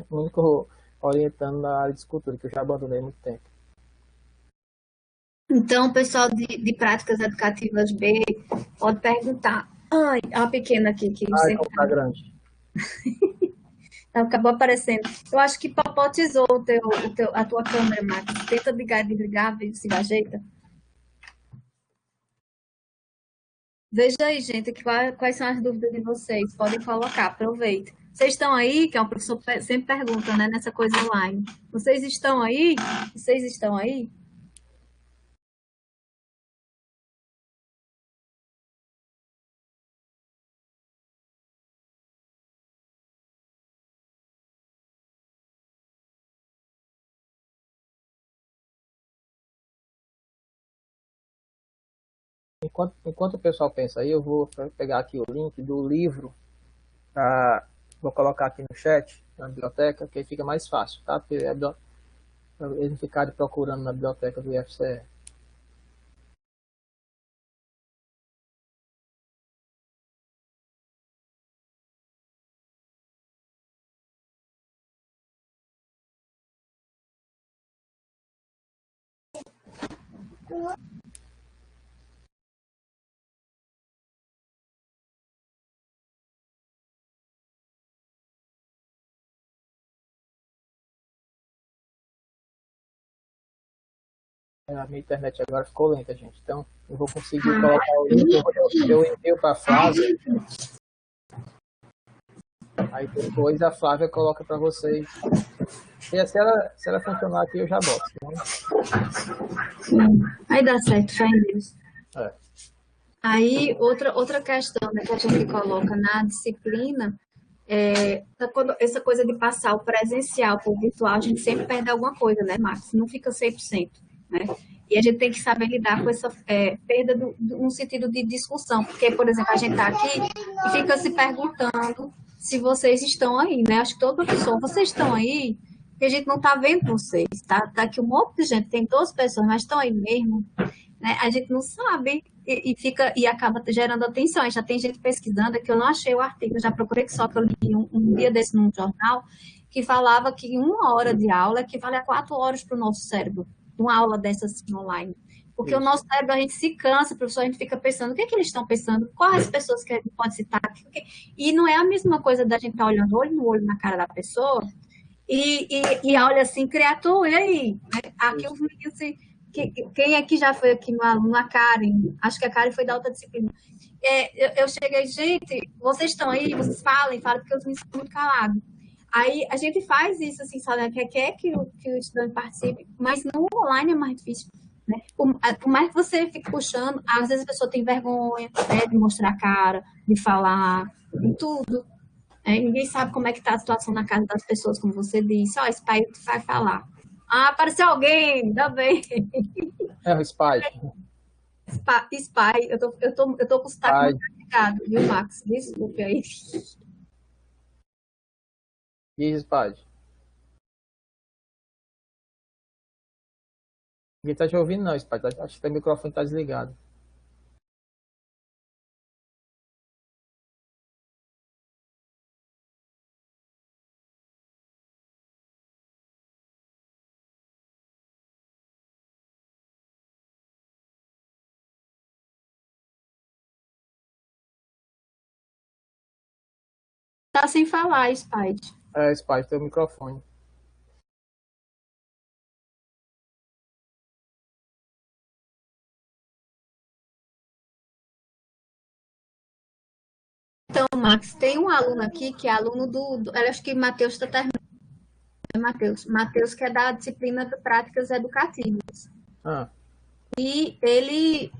O único orientando na área de escultura, que eu já abandonei há muito tempo. Então, o pessoal de práticas educativas B pode perguntar. Ai, a pequena aqui, que Como tá grande. acabou aparecendo. Eu acho que papotizou a tua câmera, Max. Tenta desligar, ver se ajeita. Veja aí, gente, quais são as dúvidas de vocês. Podem colocar, aproveita. Vocês estão aí, que é um professor sempre pergunta, né, nessa coisa online. Vocês estão aí? Vocês estão aí? Enquanto o pessoal pensa aí, eu vou pegar aqui o link do livro, vou colocar aqui no chat, na biblioteca, que aí fica mais fácil, tá? Porque eles não ficarem procurando na biblioteca do IFCE. A minha internet agora ficou lenta, gente. Então, eu vou conseguir colocar o link, eu envio para a Flávia. Aí depois a Flávia coloca para vocês. E se ela funcionar aqui, eu já boto. Aí dá certo, fé em Deus. É. Aí, outra questão, né, que a gente coloca na disciplina quando essa coisa de passar o presencial para o virtual, a gente sempre perde alguma coisa, né, Max? Não fica 100%, né? E a gente tem que saber lidar com essa perda no sentido de discussão, porque, por exemplo, a gente está aqui e fica se perguntando se vocês estão aí, né? Acho que todo professor, vocês estão aí, porque a gente não está vendo vocês, tá? Tá aqui um monte de gente, tem 12 pessoas, mas estão aí mesmo, né? A gente não sabe e fica e acaba gerando atenção. Aí já tem gente pesquisando, que eu não achei o artigo, eu já procurei que só que eu li um dia desse num jornal, que falava que 1 hora de aula equivale a 4 horas para o nosso cérebro, uma aula dessas assim, online. Porque o Isso. nosso cérebro, a gente se cansa, professor, a gente fica pensando, o que é que eles estão pensando? Quais as pessoas que a gente pode citar? E não é a mesma coisa da gente estar olhando olho no olho na cara da pessoa e olha assim, criatura, e aí? Aqui os meninos, assim, quem aqui já foi aqui na Karen? Acho que a Karen foi da outra disciplina. Eu cheguei, gente, vocês estão aí, vocês falem, porque os meninos estão muito calados. Aí a gente faz isso, assim, sabe, né? Quer que o estudante participe, mas no online é mais difícil. Né? Por mais que você fique puxando, às vezes a pessoa tem vergonha, né, de mostrar a cara, de falar, de tudo. Ninguém sabe como é que está a situação na casa das pessoas, como você disse. Ó, esse pai vai falar. Ah, apareceu alguém, ainda bem. É o Spike. Spy, eu tô com o sotaque muito Spike. complicado, viu, Max? Desculpe aí. Diz, Spike. Ninguém tá te ouvindo, não, Spike. Acho que teu microfone tá desligado. Tá sem falar, Spy. É, Spike, teu microfone. Então, Max, tem um aluno aqui que é aluno eu acho que Matheus está terminando. Matheus, que é da disciplina de práticas educativas. Ah, E ele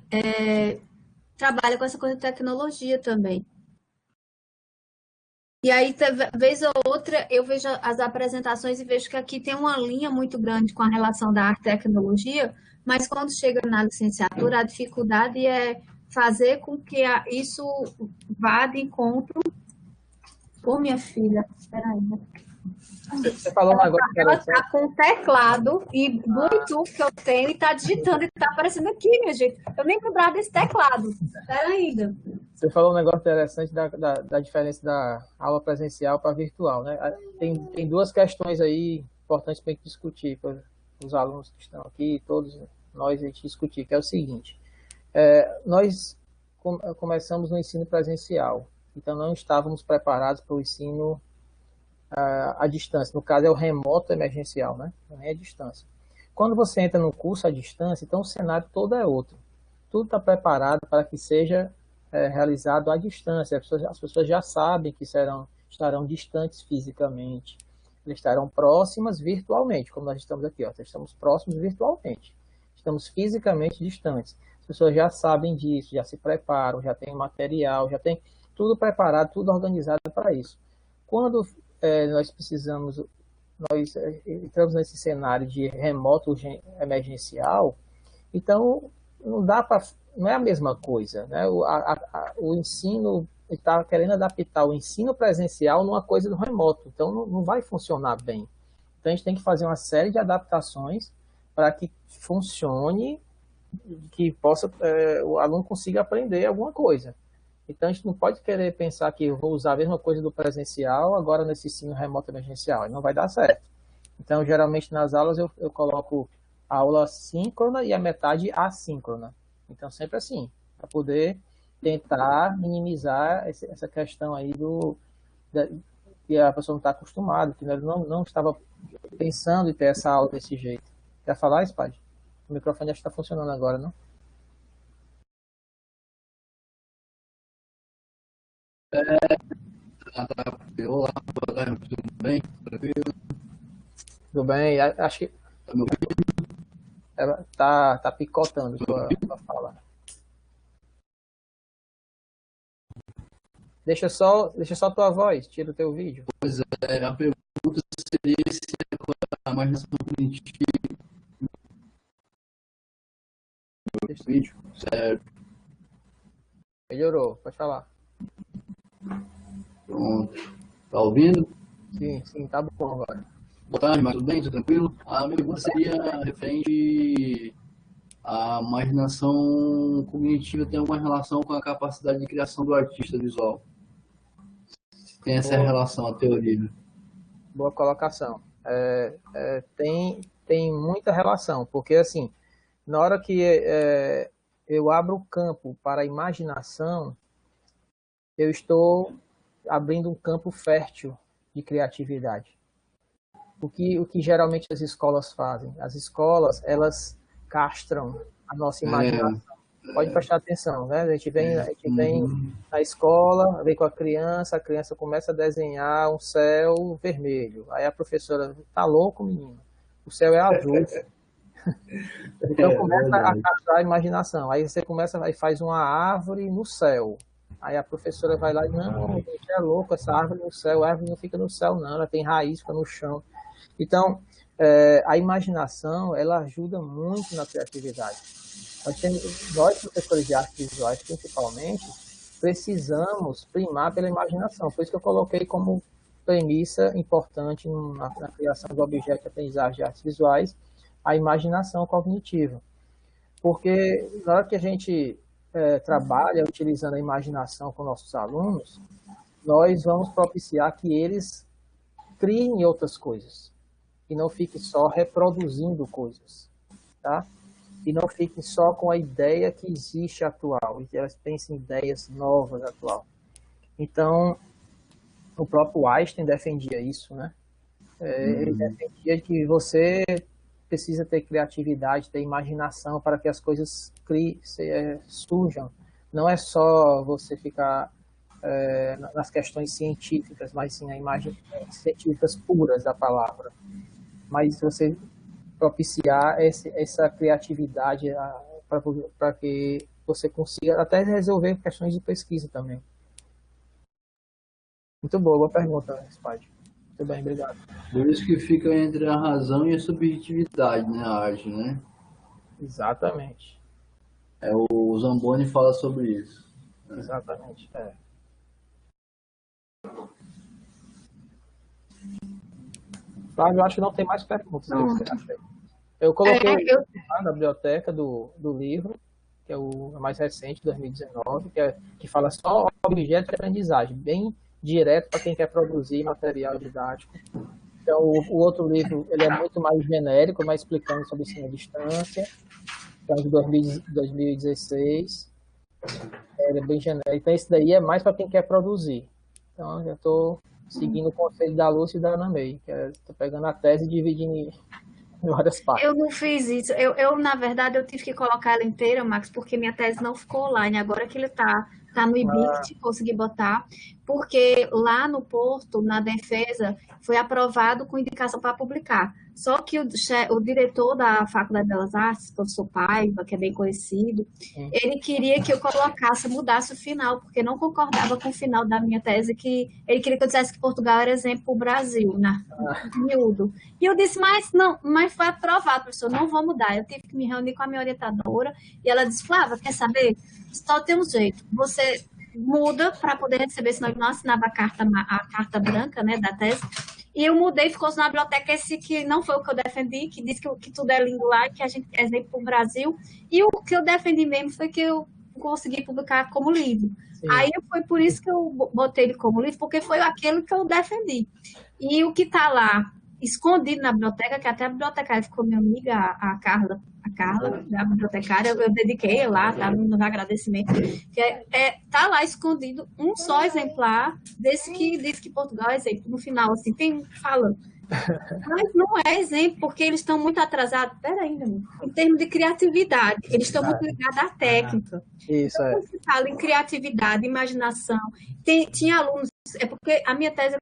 trabalha com essa coisa de tecnologia também. E aí, vez ou outra, eu vejo as apresentações e vejo que aqui tem uma linha muito grande com a relação da arte e tecnologia, mas quando chega na licenciatura, a dificuldade é fazer com que isso vá de encontro. Ô, minha filha, espera aí. você falou um negócio Ela interessante. está com o teclado e Bluetooth que eu tenho e está digitando e está aparecendo aqui, minha gente. Eu nem lembrava desse teclado. Espera ainda. Você falou um negócio interessante da diferença da aula presencial para virtual, né? Tem duas questões aí importantes para a gente discutir, para os alunos que estão aqui, todos nós a gente discutir, que é o seguinte: nós começamos no ensino presencial, então não estávamos preparados para o ensino à distância. No caso, é o remoto emergencial, né? Não é a distância. Quando você entra no curso à distância, então o cenário todo é outro. Tudo está preparado para que seja realizado à distância. As pessoas já sabem que estarão distantes fisicamente, eles estarão próximas virtualmente, como nós estamos aqui. Ó, estamos próximos virtualmente, estamos fisicamente distantes. As pessoas já sabem disso, já se preparam, já tem material, já tem tudo preparado, tudo organizado para isso. Quando nós precisamos, nós entramos nesse cenário de remoto emergencial, então não dá para, não é a mesma coisa, né? O ensino está querendo adaptar o ensino presencial numa coisa do remoto, então não vai funcionar bem. Então a gente tem que fazer uma série de adaptações para que funcione, que possa o aluno consiga aprender alguma coisa. Então a gente não pode querer pensar que eu vou usar a mesma coisa do presencial agora nesse ensino remoto emergencial, não vai dar certo. Então geralmente nas aulas eu coloco a aula síncrona e a metade assíncrona. Então sempre assim, para poder tentar minimizar essa questão aí que a pessoa não está acostumada, que não estava pensando em ter essa aula desse jeito. Quer falar, Spade? O microfone acho que está funcionando agora, não? Olá, boa tarde, tudo bem? Tranquilo? Tudo bem? Acho que Tá me ouvindo? tá picotando sua fala. Deixa só tua voz, tira o teu vídeo. Pois é, a pergunta seria se a imaginação cognitiva do vídeo, certo? Melhorou, pode falar. Pronto. Tá ouvindo? Sim, tá bom agora. Boa tarde, mas tudo bem? Tudo tranquilo? A minha pergunta seria referente à imaginação cognitiva tem alguma relação com a capacidade de criação do artista visual? Tem essa Boa, relação, a teoria. boa colocação. Tem muita relação, porque assim, na hora que eu abro o campo para a imaginação, eu estou abrindo um campo fértil de criatividade. O que geralmente as escolas fazem? As escolas, elas castram a nossa imaginação. Pode prestar atenção, né? A gente vem na escola, vem com a criança começa a desenhar um céu vermelho. Aí a professora, tá louco, menino? O céu é azul. Então começa a Verdade. castrar a imaginação. Aí você começa e faz uma árvore no céu. Aí a professora vai lá e, não, gente, é louco, essa árvore no céu, a árvore não fica no céu, não, ela tem raiz, fica no chão. Então, a imaginação, ela ajuda muito na criatividade. Nós, professores de artes visuais, principalmente, precisamos primar pela imaginação. Por isso que eu coloquei como premissa importante na criação do objeto de aprendizagem de artes visuais, a imaginação cognitiva. Porque na hora que a gente trabalha utilizando a imaginação com nossos alunos, nós vamos propiciar que eles criem outras coisas e não fiquem só reproduzindo coisas, tá? E não fiquem só com a ideia que existe atual, e elas pensem em ideias novas atual. Então, o próprio Einstein defendia isso, né? Ele defendia que você precisa ter criatividade, ter imaginação para que as coisas surjam. Não é só você ficar nas questões científicas, mas sim na imagem científicas puras da palavra. Mas você propiciar essa criatividade para que você consiga até resolver questões de pesquisa também. Muito boa pergunta, Spade. Muito bem, obrigado. Por isso que fica entre a razão e a subjetividade, né, a arte, né? Exatamente. O Zamboni fala sobre isso. Exatamente. Flávio, eu acho que não tem mais perguntas. Eu coloquei na biblioteca do livro, que é o mais recente, 2019, que fala só objeto de aprendizagem, bem direto para quem quer produzir material didático. Então, o outro livro ele é muito mais genérico, mais explicando sobre ensino à distância, que é de 2016. Ele é bem genérico. Então, esse daí é mais para quem quer produzir. Então, eu estou seguindo o conselho da Lúcia e da Ana May, que estou pegando a tese e dividindo em várias partes. Eu não fiz isso. Na verdade, eu tive que colocar ela inteira, Max, porque minha tese não ficou online. Agora que ele tá no IBICT, consegui botar, porque lá no Porto, na defesa, foi aprovado com indicação para publicar. Só que o diretor da Faculdade de Belas Artes, professor Paiva, que é bem conhecido, ele queria que eu mudasse o final, porque não concordava com o final da minha tese, que ele queria que eu dissesse que Portugal era exemplo para o Brasil, miúdo. E eu disse, mas foi aprovado, professor, não vou mudar. Eu tive que me reunir com a minha orientadora, e ela disse, Flávia, quer saber? Só tem um jeito, você muda para poder receber, senão ele não assinava a carta branca, né, da tese, e eu mudei, ficou na biblioteca esse que não foi o que eu defendi, que disse que tudo é lindo lá, que a gente é exemplo para o Brasil, e o que eu defendi mesmo foi que eu consegui publicar como livro. Sim. Aí foi por isso que eu botei ele como livro, porque foi aquele que eu defendi. E o que está lá, escondido na biblioteca, que até a bibliotecária ficou minha amiga, a Carla, da bibliotecária, eu dediquei lá, tá no agradecimento, que tá lá escondido um só exemplar desse que diz que Portugal é exemplo. No final, assim, tem falando. Mas não é exemplo, porque eles estão muito atrasados. Peraí, em termos de criatividade, eles estão muito ligados à técnica. Isso, então, quando se fala em criatividade, imaginação, tinha alunos, porque a minha tese, a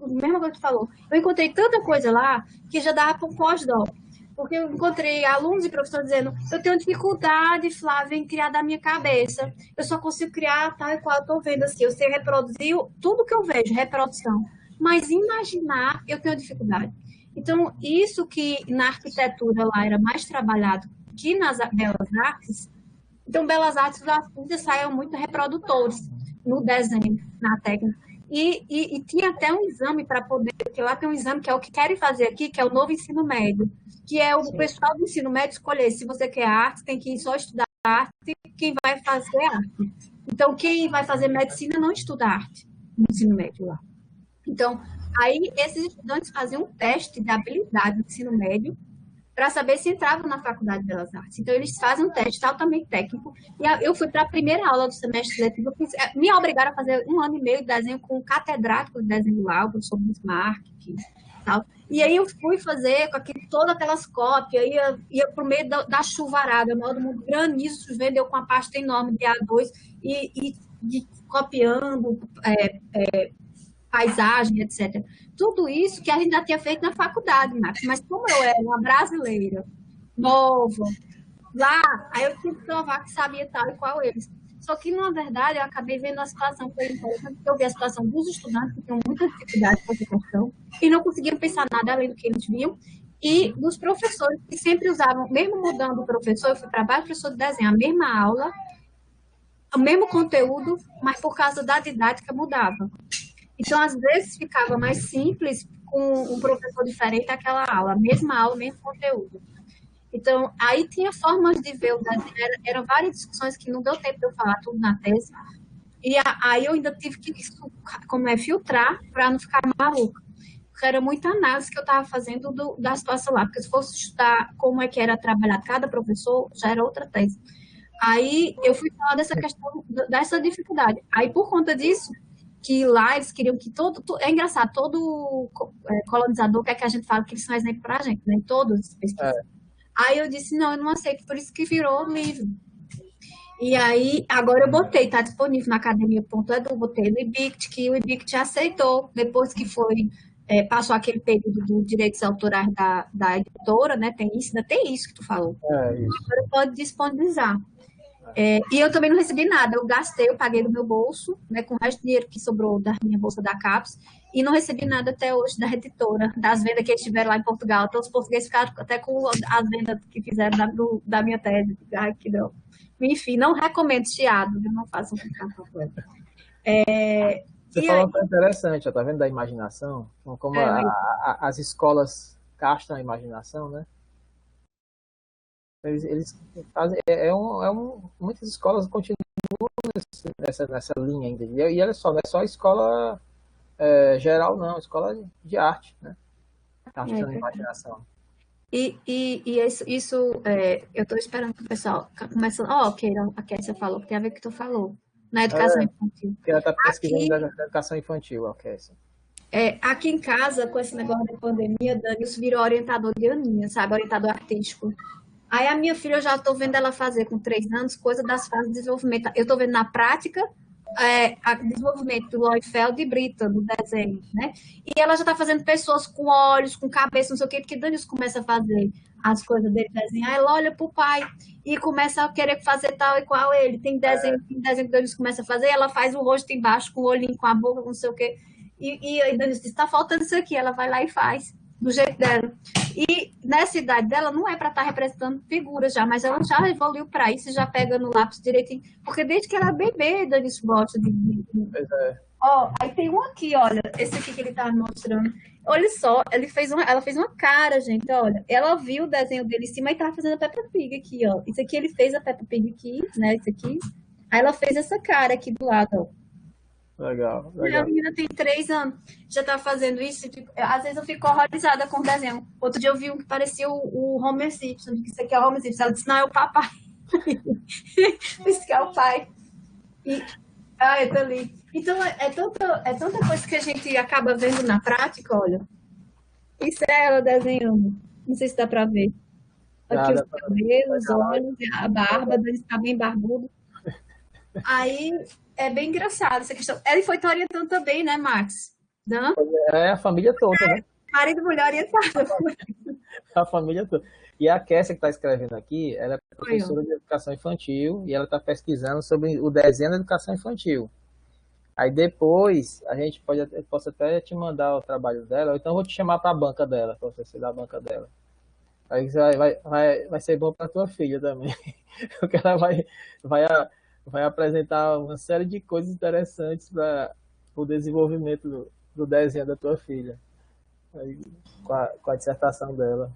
mesma coisa que tu falou, eu encontrei tanta coisa lá que já dava para um pós-doc. Porque eu encontrei alunos e professores dizendo, eu tenho dificuldade, Flávia, em criar da minha cabeça. Eu só consigo criar tal e qual eu estou vendo assim. Eu sei reproduzir tudo que eu vejo, reprodução. Mas imaginar, eu tenho dificuldade. Então, isso que na arquitetura lá era mais trabalhado que nas belas artes, então, belas artes ainda saíam muito reprodutores no desenho, na técnica. E tinha até um exame para poder, porque lá tem um exame que é o que querem fazer aqui, que é o novo ensino médio, que é o Sim. pessoal do ensino médio escolher se você quer arte, tem que ir só estudar arte, e quem vai fazer arte. Então, quem vai fazer medicina não estuda arte no ensino médio lá. Então, aí esses estudantes faziam um teste de habilidade no ensino médio para saber se entravam na Faculdade de Belas Artes. Então, eles fazem um teste altamente técnico. E eu fui para a primeira aula do semestre letivo. Me obrigaram a fazer 1 ano e meio de desenho com um catedrático de desenho lá, sobre Bismarck e tal. E aí eu fui fazer com todas aquelas cópias, ia para o meio da chuvarada, no do mundo, granizo, chovendo, eu com a pasta enorme de A2 e copiando paisagem, etc. Tudo isso que a gente já tinha feito na faculdade, Max. Mas como eu era uma brasileira, nova, lá, aí eu tinha que provar que sabia tal e qual eles. Só que, na verdade, eu acabei vendo a situação, foi interessante, porque eu vi a situação dos estudantes, que tinham muita dificuldade com essa questão, e não conseguiam pensar nada além do que eles viam, e dos professores, que sempre usavam, mesmo mudando o professor, eu fui para vários professores de desenho, a mesma aula, o mesmo conteúdo, mas por causa da didática mudava. Então, às vezes, ficava mais simples com um professor diferente aquela aula, a mesma aula, mesmo conteúdo. Então, aí tinha formas de ver o desenho, eram várias discussões que não deu tempo de eu falar tudo na tese, e aí eu ainda tive que, como é, filtrar para não ficar maluca, porque era muita análise que eu estava fazendo da situação lá, porque se fosse estudar como é que era trabalhar cada professor, já era outra tese. Aí eu fui falar dessa questão, dessa dificuldade. Aí, por conta disso, que lá eles queriam que é engraçado, todo colonizador quer que a gente fale que eles são exemplo para a gente, né? Todos os pesquisadores. É, Aí eu disse, não, eu não aceito, por isso que virou livro. E aí, agora eu botei, tá disponível na academia.edu, botei no IBICT, que o IBICT aceitou, depois que passou aquele período dos direitos autorais da editora, né? Tem isso, ainda tem isso que tu falou. isso. Agora pode disponibilizar. E eu também não recebi nada, eu gastei, eu paguei do meu bolso, né, com o resto do dinheiro que sobrou da minha bolsa da CAPES, e não recebi nada até hoje da editora, das vendas que eles tiveram lá em Portugal. Todos os portugueses ficaram até com as vendas que fizeram da minha tese. Ai, que droga. Enfim, não recomendo Chiado, não façam com ela. Você E falou aí, uma coisa interessante, ó, tá vendo da imaginação? Como as escolas castram a imaginação, né? Eles fazem, muitas escolas continuam nessa linha ainda. E olha só, não é só escola geral, não, escola de arte, né? Castrando a imaginação. eu estou esperando que o pessoal comece. Ó, Keira, a Kécia falou, que tem a ver com o que tu falou, na educação infantil. Porque ela está pesquisando Aqui, da educação infantil, ok. aqui em casa, com esse negócio da pandemia, Dani, isso virou orientador de Aninha, sabe? Orientador artístico. Aí a minha filha, eu já estou vendo ela fazer com 3 anos, coisa das fases de desenvolvimento. Eu estou vendo na prática o desenvolvimento do Loifeld e Brita, do desenho, né? E ela já está fazendo pessoas com olhos, com cabeça, não sei o quê, porque Daniels começa a fazer as coisas dele, desenhar, ela olha pro pai e começa a querer fazer tal e qual ele. Tem desenho que Daniels começa a fazer, ela faz o rosto embaixo, com o olhinho, com a boca, não sei o quê. E aí Daniels diz, tá faltando isso aqui, ela vai lá e faz, do jeito dela. E nessa idade dela não é para estar representando figuras já, mas ela já evoluiu para isso, já pega no lápis direitinho, porque desde que ela é bebê, Danis gosta de. Pois é. Ó, aí tem um aqui, olha, esse aqui que ele tá mostrando. Olha só, ela fez uma cara, gente, olha. Ela viu o desenho dele em cima e tava fazendo a Peppa Pig aqui, ó. Isso aqui ele fez a Peppa Pig aqui, né? Isso aqui. Aí ela fez essa cara aqui do lado, ó. Legal, A legal. menina tem 3 anos, já tá fazendo isso. Às vezes eu fico horrorizada com o desenho. Outro dia eu vi um que parecia o Homer Simpson, que isso aqui é o Homer Simpson. Ela disse, não, é o papai. Isso que é o pai. Eu tô ali. Então, é tanta coisa que a gente acaba vendo na prática, olha. Isso é ela desenhando. Não sei se dá pra ver. Aqui os cabelos, os olhos, a barba, ele está bem barbudo. Aí é bem engraçado essa questão. Ele foi te orientando também, né, Max? Não? É a família toda, né? Marido, mulher orientada. A família toda. E a Kessia que está escrevendo aqui, ela é professora de educação infantil e ela está pesquisando sobre o desenho da educação infantil. Aí depois posso até te mandar o trabalho dela, ou então eu vou te chamar para a banca dela, para você ser da banca dela. Aí vai ser bom para tua filha também, porque ela vai apresentar uma série de coisas interessantes o desenvolvimento do desenho da tua filha, aí, com a dissertação dela.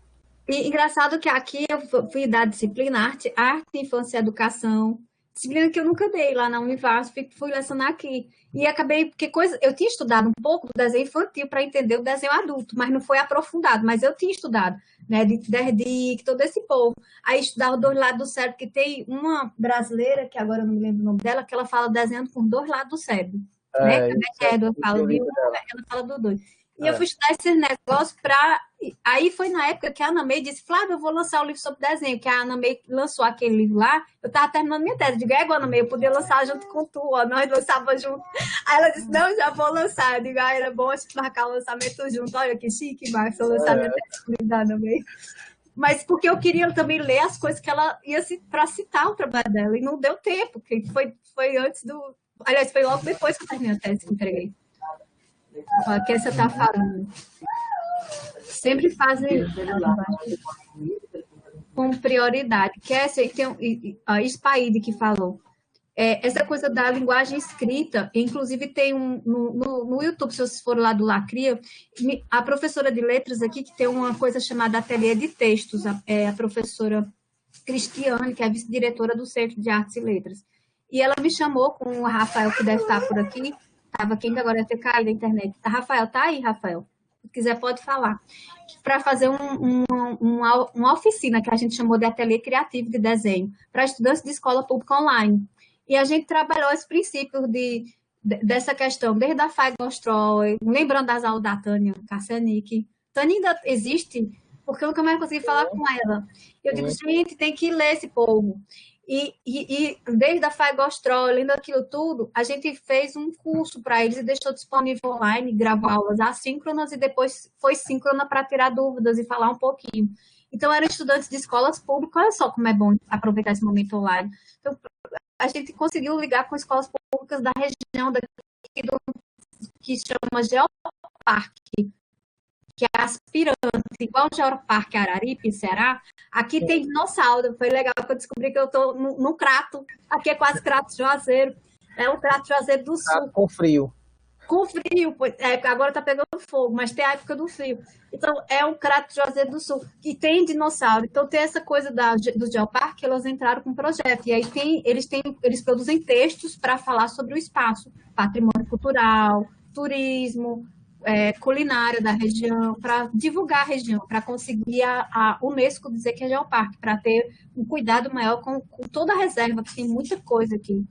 E engraçado que aqui eu fui dar disciplina arte, infância e educação, disciplina que eu nunca dei lá na Univasf, fui lecionar aqui. E acabei, porque eu tinha estudado um pouco do desenho infantil para entender o desenho adulto, mas não foi aprofundado, mas eu tinha estudado, né, de Derdick, todo esse povo. Aí estudava dois lados do cérebro, que tem uma brasileira, que agora eu não me lembro o nome dela, que ela fala desenhando com dois lados do cérebro, né? É, Ela fala de um, ela fala do dois. E eu fui estudar esses negócios para... Aí foi na época que a Ana May disse, Flávia, eu vou lançar o livro sobre desenho, que a Ana May lançou aquele livro lá, eu estava terminando minha tese, eu digo, Ana May, eu podia lançar junto com tu, ó, nós lançávamos junto. Aí ela disse, não, já vou lançar. Eu digo, era bom a gente marcar o lançamento junto, olha que chique, Marcos, eu lançar minha tese com o livro da Ana May. Mas porque eu queria também ler as coisas que ela ia para citar o trabalho dela, e não deu tempo, porque foi antes do... Aliás, foi logo depois que eu terminei a tese que eu entreguei. O que você está falando? Sempre fazem com prioridade. Que tem a Spaide que falou. Essa coisa da linguagem escrita, inclusive tem no YouTube, se vocês forem lá do Lacria, a professora de letras aqui, que tem uma coisa chamada Ateliê de Textos, a professora Cristiane, que é vice-diretora do Centro de Artes e Letras. E ela me chamou com o Rafael, que deve estar por aqui, estava aqui ainda agora, deve ter caído da internet. Rafael, tá aí, Rafael? Se quiser, pode falar. Para fazer uma oficina que a gente chamou de Ateliê Criativo de Desenho, para estudantes de escola pública online. E a gente trabalhou esse princípio dessa questão, desde a Fai Gostroy, lembrando das aulas da Tânia Cassianic. Tânia ainda existe, porque eu nunca mais consegui falar com ela. Eu digo, gente, tem que ler esse povo. E desde a Fai Gostroy, lendo aquilo tudo, a gente fez um curso para eles e deixou disponível online, gravou aulas assíncronas e depois foi síncrona para tirar dúvidas e falar um pouquinho. Então, eram estudantes de escolas públicas, olha só como é bom aproveitar esse momento online. Então, a gente conseguiu ligar com escolas públicas da região daqui que chama Geoparque, que é aspirante, igual o Geoparque Araripe, Ceará. Aqui tem dinossauro, foi legal que eu descobri que eu estou no Crato, aqui é quase Crato Juazeiro, é o Crato Juazeiro do Sul. Com frio. Com frio, agora está pegando fogo, mas tem a época do frio. Então, é um Crato Juazeiro do Sul, que tem dinossauro. Então, tem essa coisa do Geoparque, elas entraram com um projeto. E aí eles produzem textos para falar sobre o espaço, patrimônio cultural, turismo, culinária da região, para divulgar a região, para conseguir a Unesco dizer que é Geoparque, para ter um cuidado maior com toda a reserva, que tem muita coisa aqui.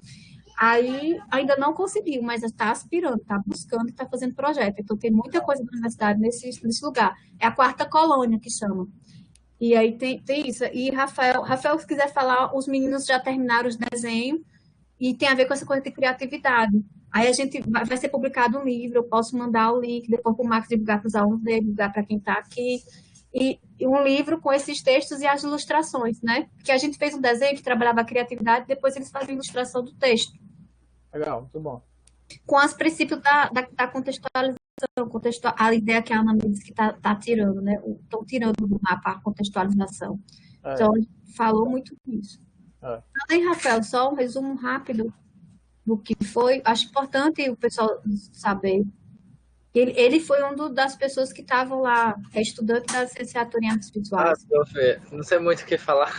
Aí ainda não conseguiu, mas está aspirando, está buscando e está fazendo projeto. Então tem muita coisa da universidade nesse lugar. É a quarta colônia que chama. E aí tem isso. E Rafael, se quiser falar, os meninos já terminaram os desenhos e tem a ver com essa coisa de criatividade. Aí a gente vai ser publicado um livro, eu posso mandar o link depois para o Max divulgar para os alunos dele, divulgar para quem está aqui. E um livro com esses textos e as ilustrações, né? Porque a gente fez um desenho que trabalhava a criatividade, depois eles fazem a ilustração do texto. Legal, muito bom. Com os princípios da contextualização, a ideia que a Ana me disse que está tirando, né? Estão tirando do mapa a contextualização. Então, a gente falou muito disso. Aí, Rafael, só um resumo rápido do que foi. Acho importante o pessoal saber. Ele foi das pessoas que estavam lá, estudante da licenciatura em artes visuais. Não sei muito o que falar.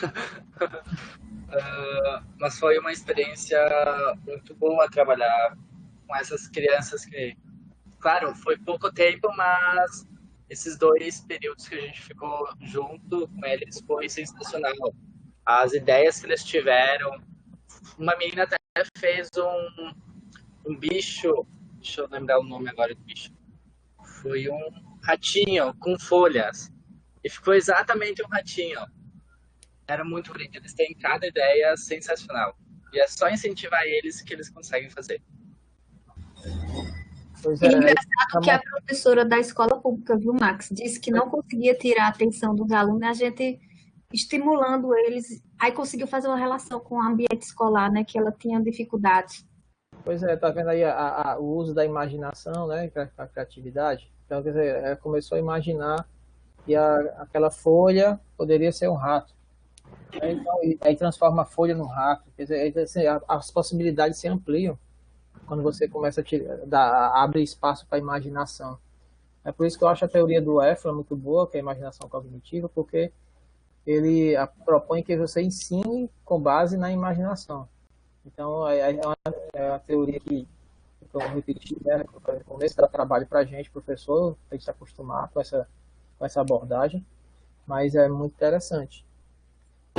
Mas foi uma experiência muito boa trabalhar com essas crianças que, claro, foi pouco tempo, mas esses 2 períodos que a gente ficou junto com eles foi sensacional. As ideias que eles tiveram, uma menina até fez um bicho, deixa eu lembrar o nome agora do bicho, foi um ratinho com folhas, e ficou exatamente um ratinho. Era muito bonito, eles têm cada ideia sensacional. E é só incentivar eles que eles conseguem fazer. Pois engraçado que a professora da escola pública, viu, Max, disse que não conseguia tirar a atenção dos alunos, a gente estimulando eles, aí conseguiu fazer uma relação com o ambiente escolar, né, que ela tinha dificuldades. Pois é, tá vendo aí o uso da imaginação, né, a criatividade. Então, quer dizer, ela começou a imaginar que aquela folha poderia ser um rato. Então, aí transforma a folha num rato. Quer dizer, assim, as possibilidades se ampliam. quando você começa abre espaço para a imaginação. É por isso que eu acho a teoria do Efron muito boa, que é a imaginação cognitiva, porque ele propõe que você ensine com base na imaginação. Então, é a teoria que eu repeti, né, no começo, dá trabalho para a gente, professor, a gente se acostumar com essa abordagem, mas é muito interessante.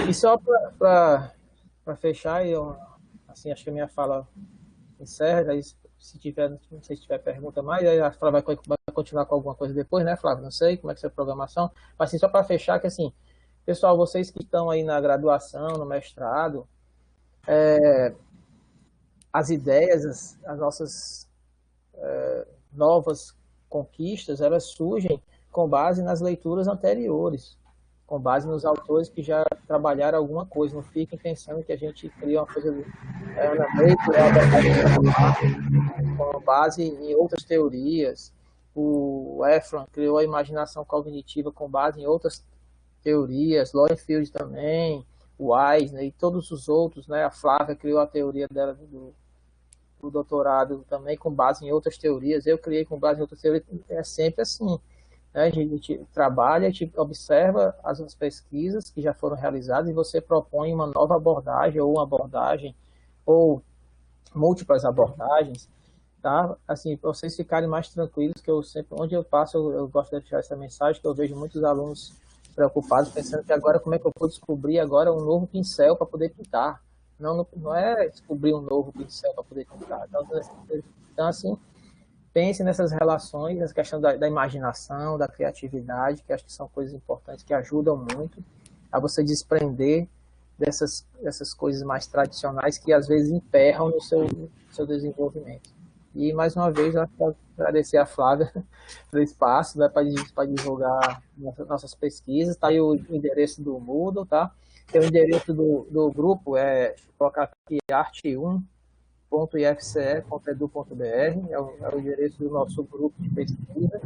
E só para fechar, assim, acho que a minha fala encerra, aí, se tiver, não sei se tiver pergunta mais, aí a Flávia vai continuar com alguma coisa depois, né, Flávia? Não sei como é que é a programação, mas assim, só para fechar, que assim, pessoal, vocês que estão aí na graduação, no mestrado, as ideias, as nossas novas conquistas, elas surgem com base nas leituras anteriores, com base nos autores que já trabalharam alguma coisa. Não fiquem pensando que a gente cria uma coisa com base em outras teorias. O Efron criou a imaginação cognitiva com base em outras teorias, Lowenfield também, o Eisner e todos os outros, né? A Flávia criou a teoria dela do doutorado também com base em outras teorias, eu criei com base em outras teorias, é sempre assim, né? A gente trabalha, a gente observa as pesquisas que já foram realizadas e você propõe uma nova abordagem, ou uma abordagem, ou múltiplas abordagens, tá? Assim, para vocês ficarem mais tranquilos, que eu sempre, onde eu passo, eu gosto de deixar essa mensagem, que eu vejo muitos alunos preocupados, pensando que agora, como é que eu vou descobrir agora um novo pincel para poder pintar? Não é descobrir um novo pincel para poder pintar. Então, assim, pense nessas relações, nessa questão da imaginação, da criatividade, que acho que são coisas importantes que ajudam muito a você desprender dessas coisas mais tradicionais que às vezes emperram no seu desenvolvimento. E, mais uma vez, eu quero agradecer a Flávia pelo espaço, né, para divulgar nossas pesquisas. Está aí o endereço do Moodle, tá? Tem o endereço do grupo, vou colocar aqui arte1.ifce.edu.br, é o endereço do nosso grupo de pesquisa.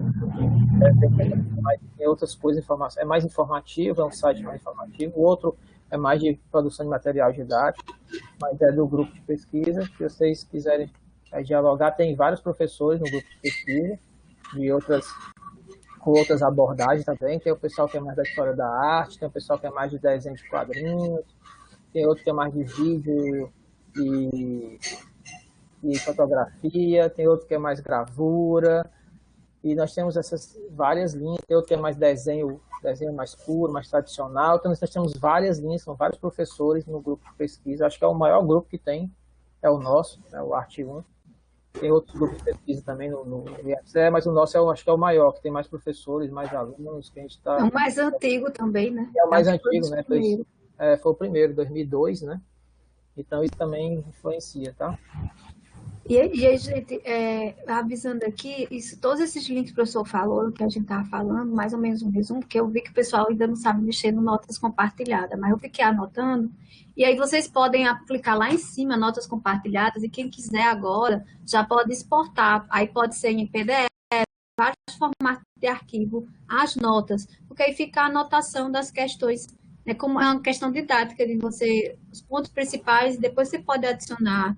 Tem outras coisas, é mais informativo, é um site mais informativo. O outro é mais de produção de material didático, mas é do grupo de pesquisa. Se vocês quiserem dialogar, tem vários professores no grupo de pesquisa, com outras abordagens também. Tem o pessoal que é mais da história da arte, tem o pessoal que é mais de desenho de quadrinhos, tem outro que é mais de vídeo e fotografia, tem outro que é mais gravura, e nós temos essas várias linhas. Tem outro que é mais desenho mais puro, mais tradicional. Então nós temos várias linhas, são vários professores no grupo de pesquisa. Acho que é o maior grupo que tem, é o nosso, é o Arte 1. Tem outros grupos de pesquisa também no IFCE, mas o nosso acho que é o maior, que tem mais professores, mais alunos, que a gente está... É o mais antigo também, né? É o mais antigo, né? Foi o primeiro, 2002, né? Então isso também influencia, tá? E aí, gente, avisando aqui, todos esses links que o professor falou, que a gente estava falando, mais ou menos um resumo, porque eu vi que o pessoal ainda não sabe mexer no notas compartilhadas, mas eu fiquei anotando, e aí vocês podem aplicar lá em cima notas compartilhadas, e quem quiser agora já pode exportar, aí pode ser em PDF, vários formatos de arquivo, as notas, porque aí fica a anotação das questões, como é uma questão didática de você, os pontos principais, e depois você pode adicionar.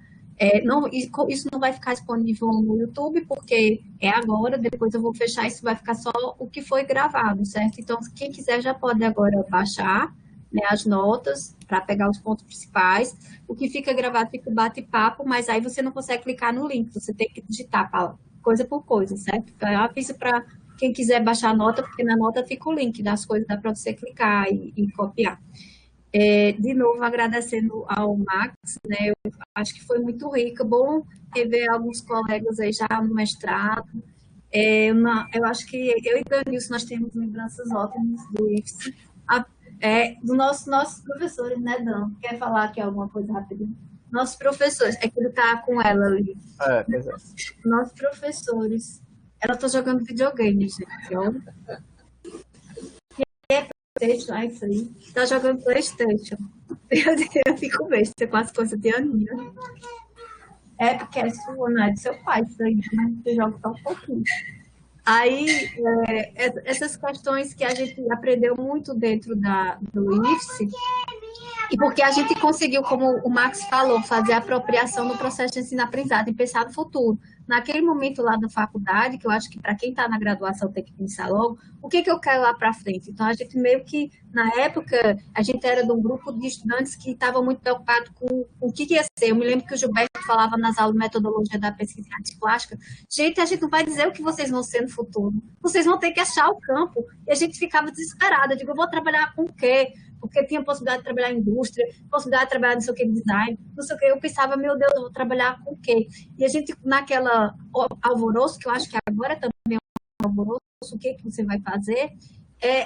Isso não vai ficar disponível no YouTube, porque é agora, depois eu vou fechar, isso vai ficar só o que foi gravado, certo? Então, quem quiser já pode agora baixar, né, as notas para pegar os pontos principais. O que fica gravado fica o bate-papo, mas aí você não consegue clicar no link, você tem que digitar coisa por coisa, certo? Então, eu aviso para quem quiser baixar a nota, porque na nota fica o link das coisas, dá para você clicar e copiar. De novo, agradecendo ao Max, né? Eu acho que foi muito rico, bom rever alguns colegas aí já no mestrado. Eu acho que eu e Danilson, nós temos lembranças ótimas do IFSE, dos nossos professores, né, Dan? Quer falar aqui alguma coisa rapidinho? Nossos professores, é que ele tá com ela ali. Pois é. Nossos professores, ela tá jogando videogame, gente, olha. PlayStation, isso aí. Tá jogando PlayStation. Eu fico besta com as coisas de Aninha. É porque é sua, não é do seu pai, isso aí, né? Você joga só um pouquinho. Aí, essas questões que a gente aprendeu muito dentro do IFSE, E porque a gente conseguiu, como o Max falou, fazer a apropriação no processo de ensino-aprendizagem e pensar no futuro. Naquele momento lá da faculdade, que eu acho que para quem está na graduação tem que pensar logo, o que eu quero lá para frente? Então, a gente meio que, na época, a gente era de um grupo de estudantes que estavam muito preocupados com o que ia ser. Eu me lembro que o Gilberto falava nas aulas de metodologia da pesquisa em arte plástica, gente, a gente não vai dizer o que vocês vão ser no futuro. Vocês vão ter que achar o campo. E a gente ficava desesperada. Eu digo, eu vou trabalhar com o quê? Porque tinha possibilidade de trabalhar em indústria, possibilidade de trabalhar não sei o que, design, não sei o que. Eu pensava, meu Deus, eu vou trabalhar com o quê? E a gente, naquela alvoroço, que eu acho que agora também é um alvoroço, o que você vai fazer,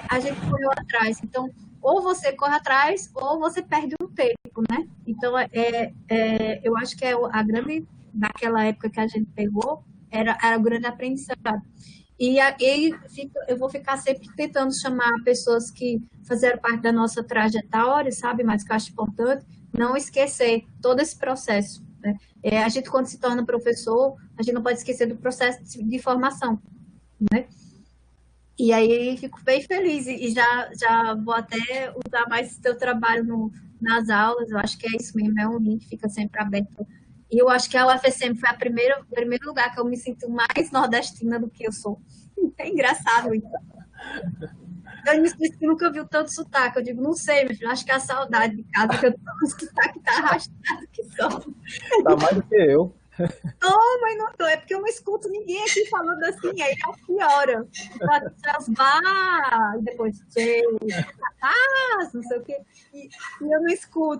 a gente correu atrás. Então, ou você corre atrás, ou você perde um tempo, né? Então, eu acho que a grande, naquela época que a gente pegou, era o grande aprendizado. E aí eu vou ficar sempre tentando chamar pessoas que fizeram parte da nossa trajetória, sabe? Mas que eu acho importante não esquecer todo esse processo, né? A gente, quando se torna professor, a gente não pode esquecer do processo de formação, né? E aí fico bem feliz e já vou até usar mais o seu trabalho nas aulas. Eu acho que é isso mesmo, é um link que fica sempre aberto. E eu acho que a UFSM foi o primeiro lugar que eu me sinto mais nordestina do que eu sou. É engraçado isso. Eu me sinto que nunca viu tanto sotaque. Eu digo, não sei, meu filho, acho que é a saudade de casa, que eu tô com o sotaque tá arrastado que só. Tá mais do que eu. Não, mas não tô. É porque eu não escuto ninguém aqui falando assim, aí é piora. E depois, não sei o quê. E eu não escuto.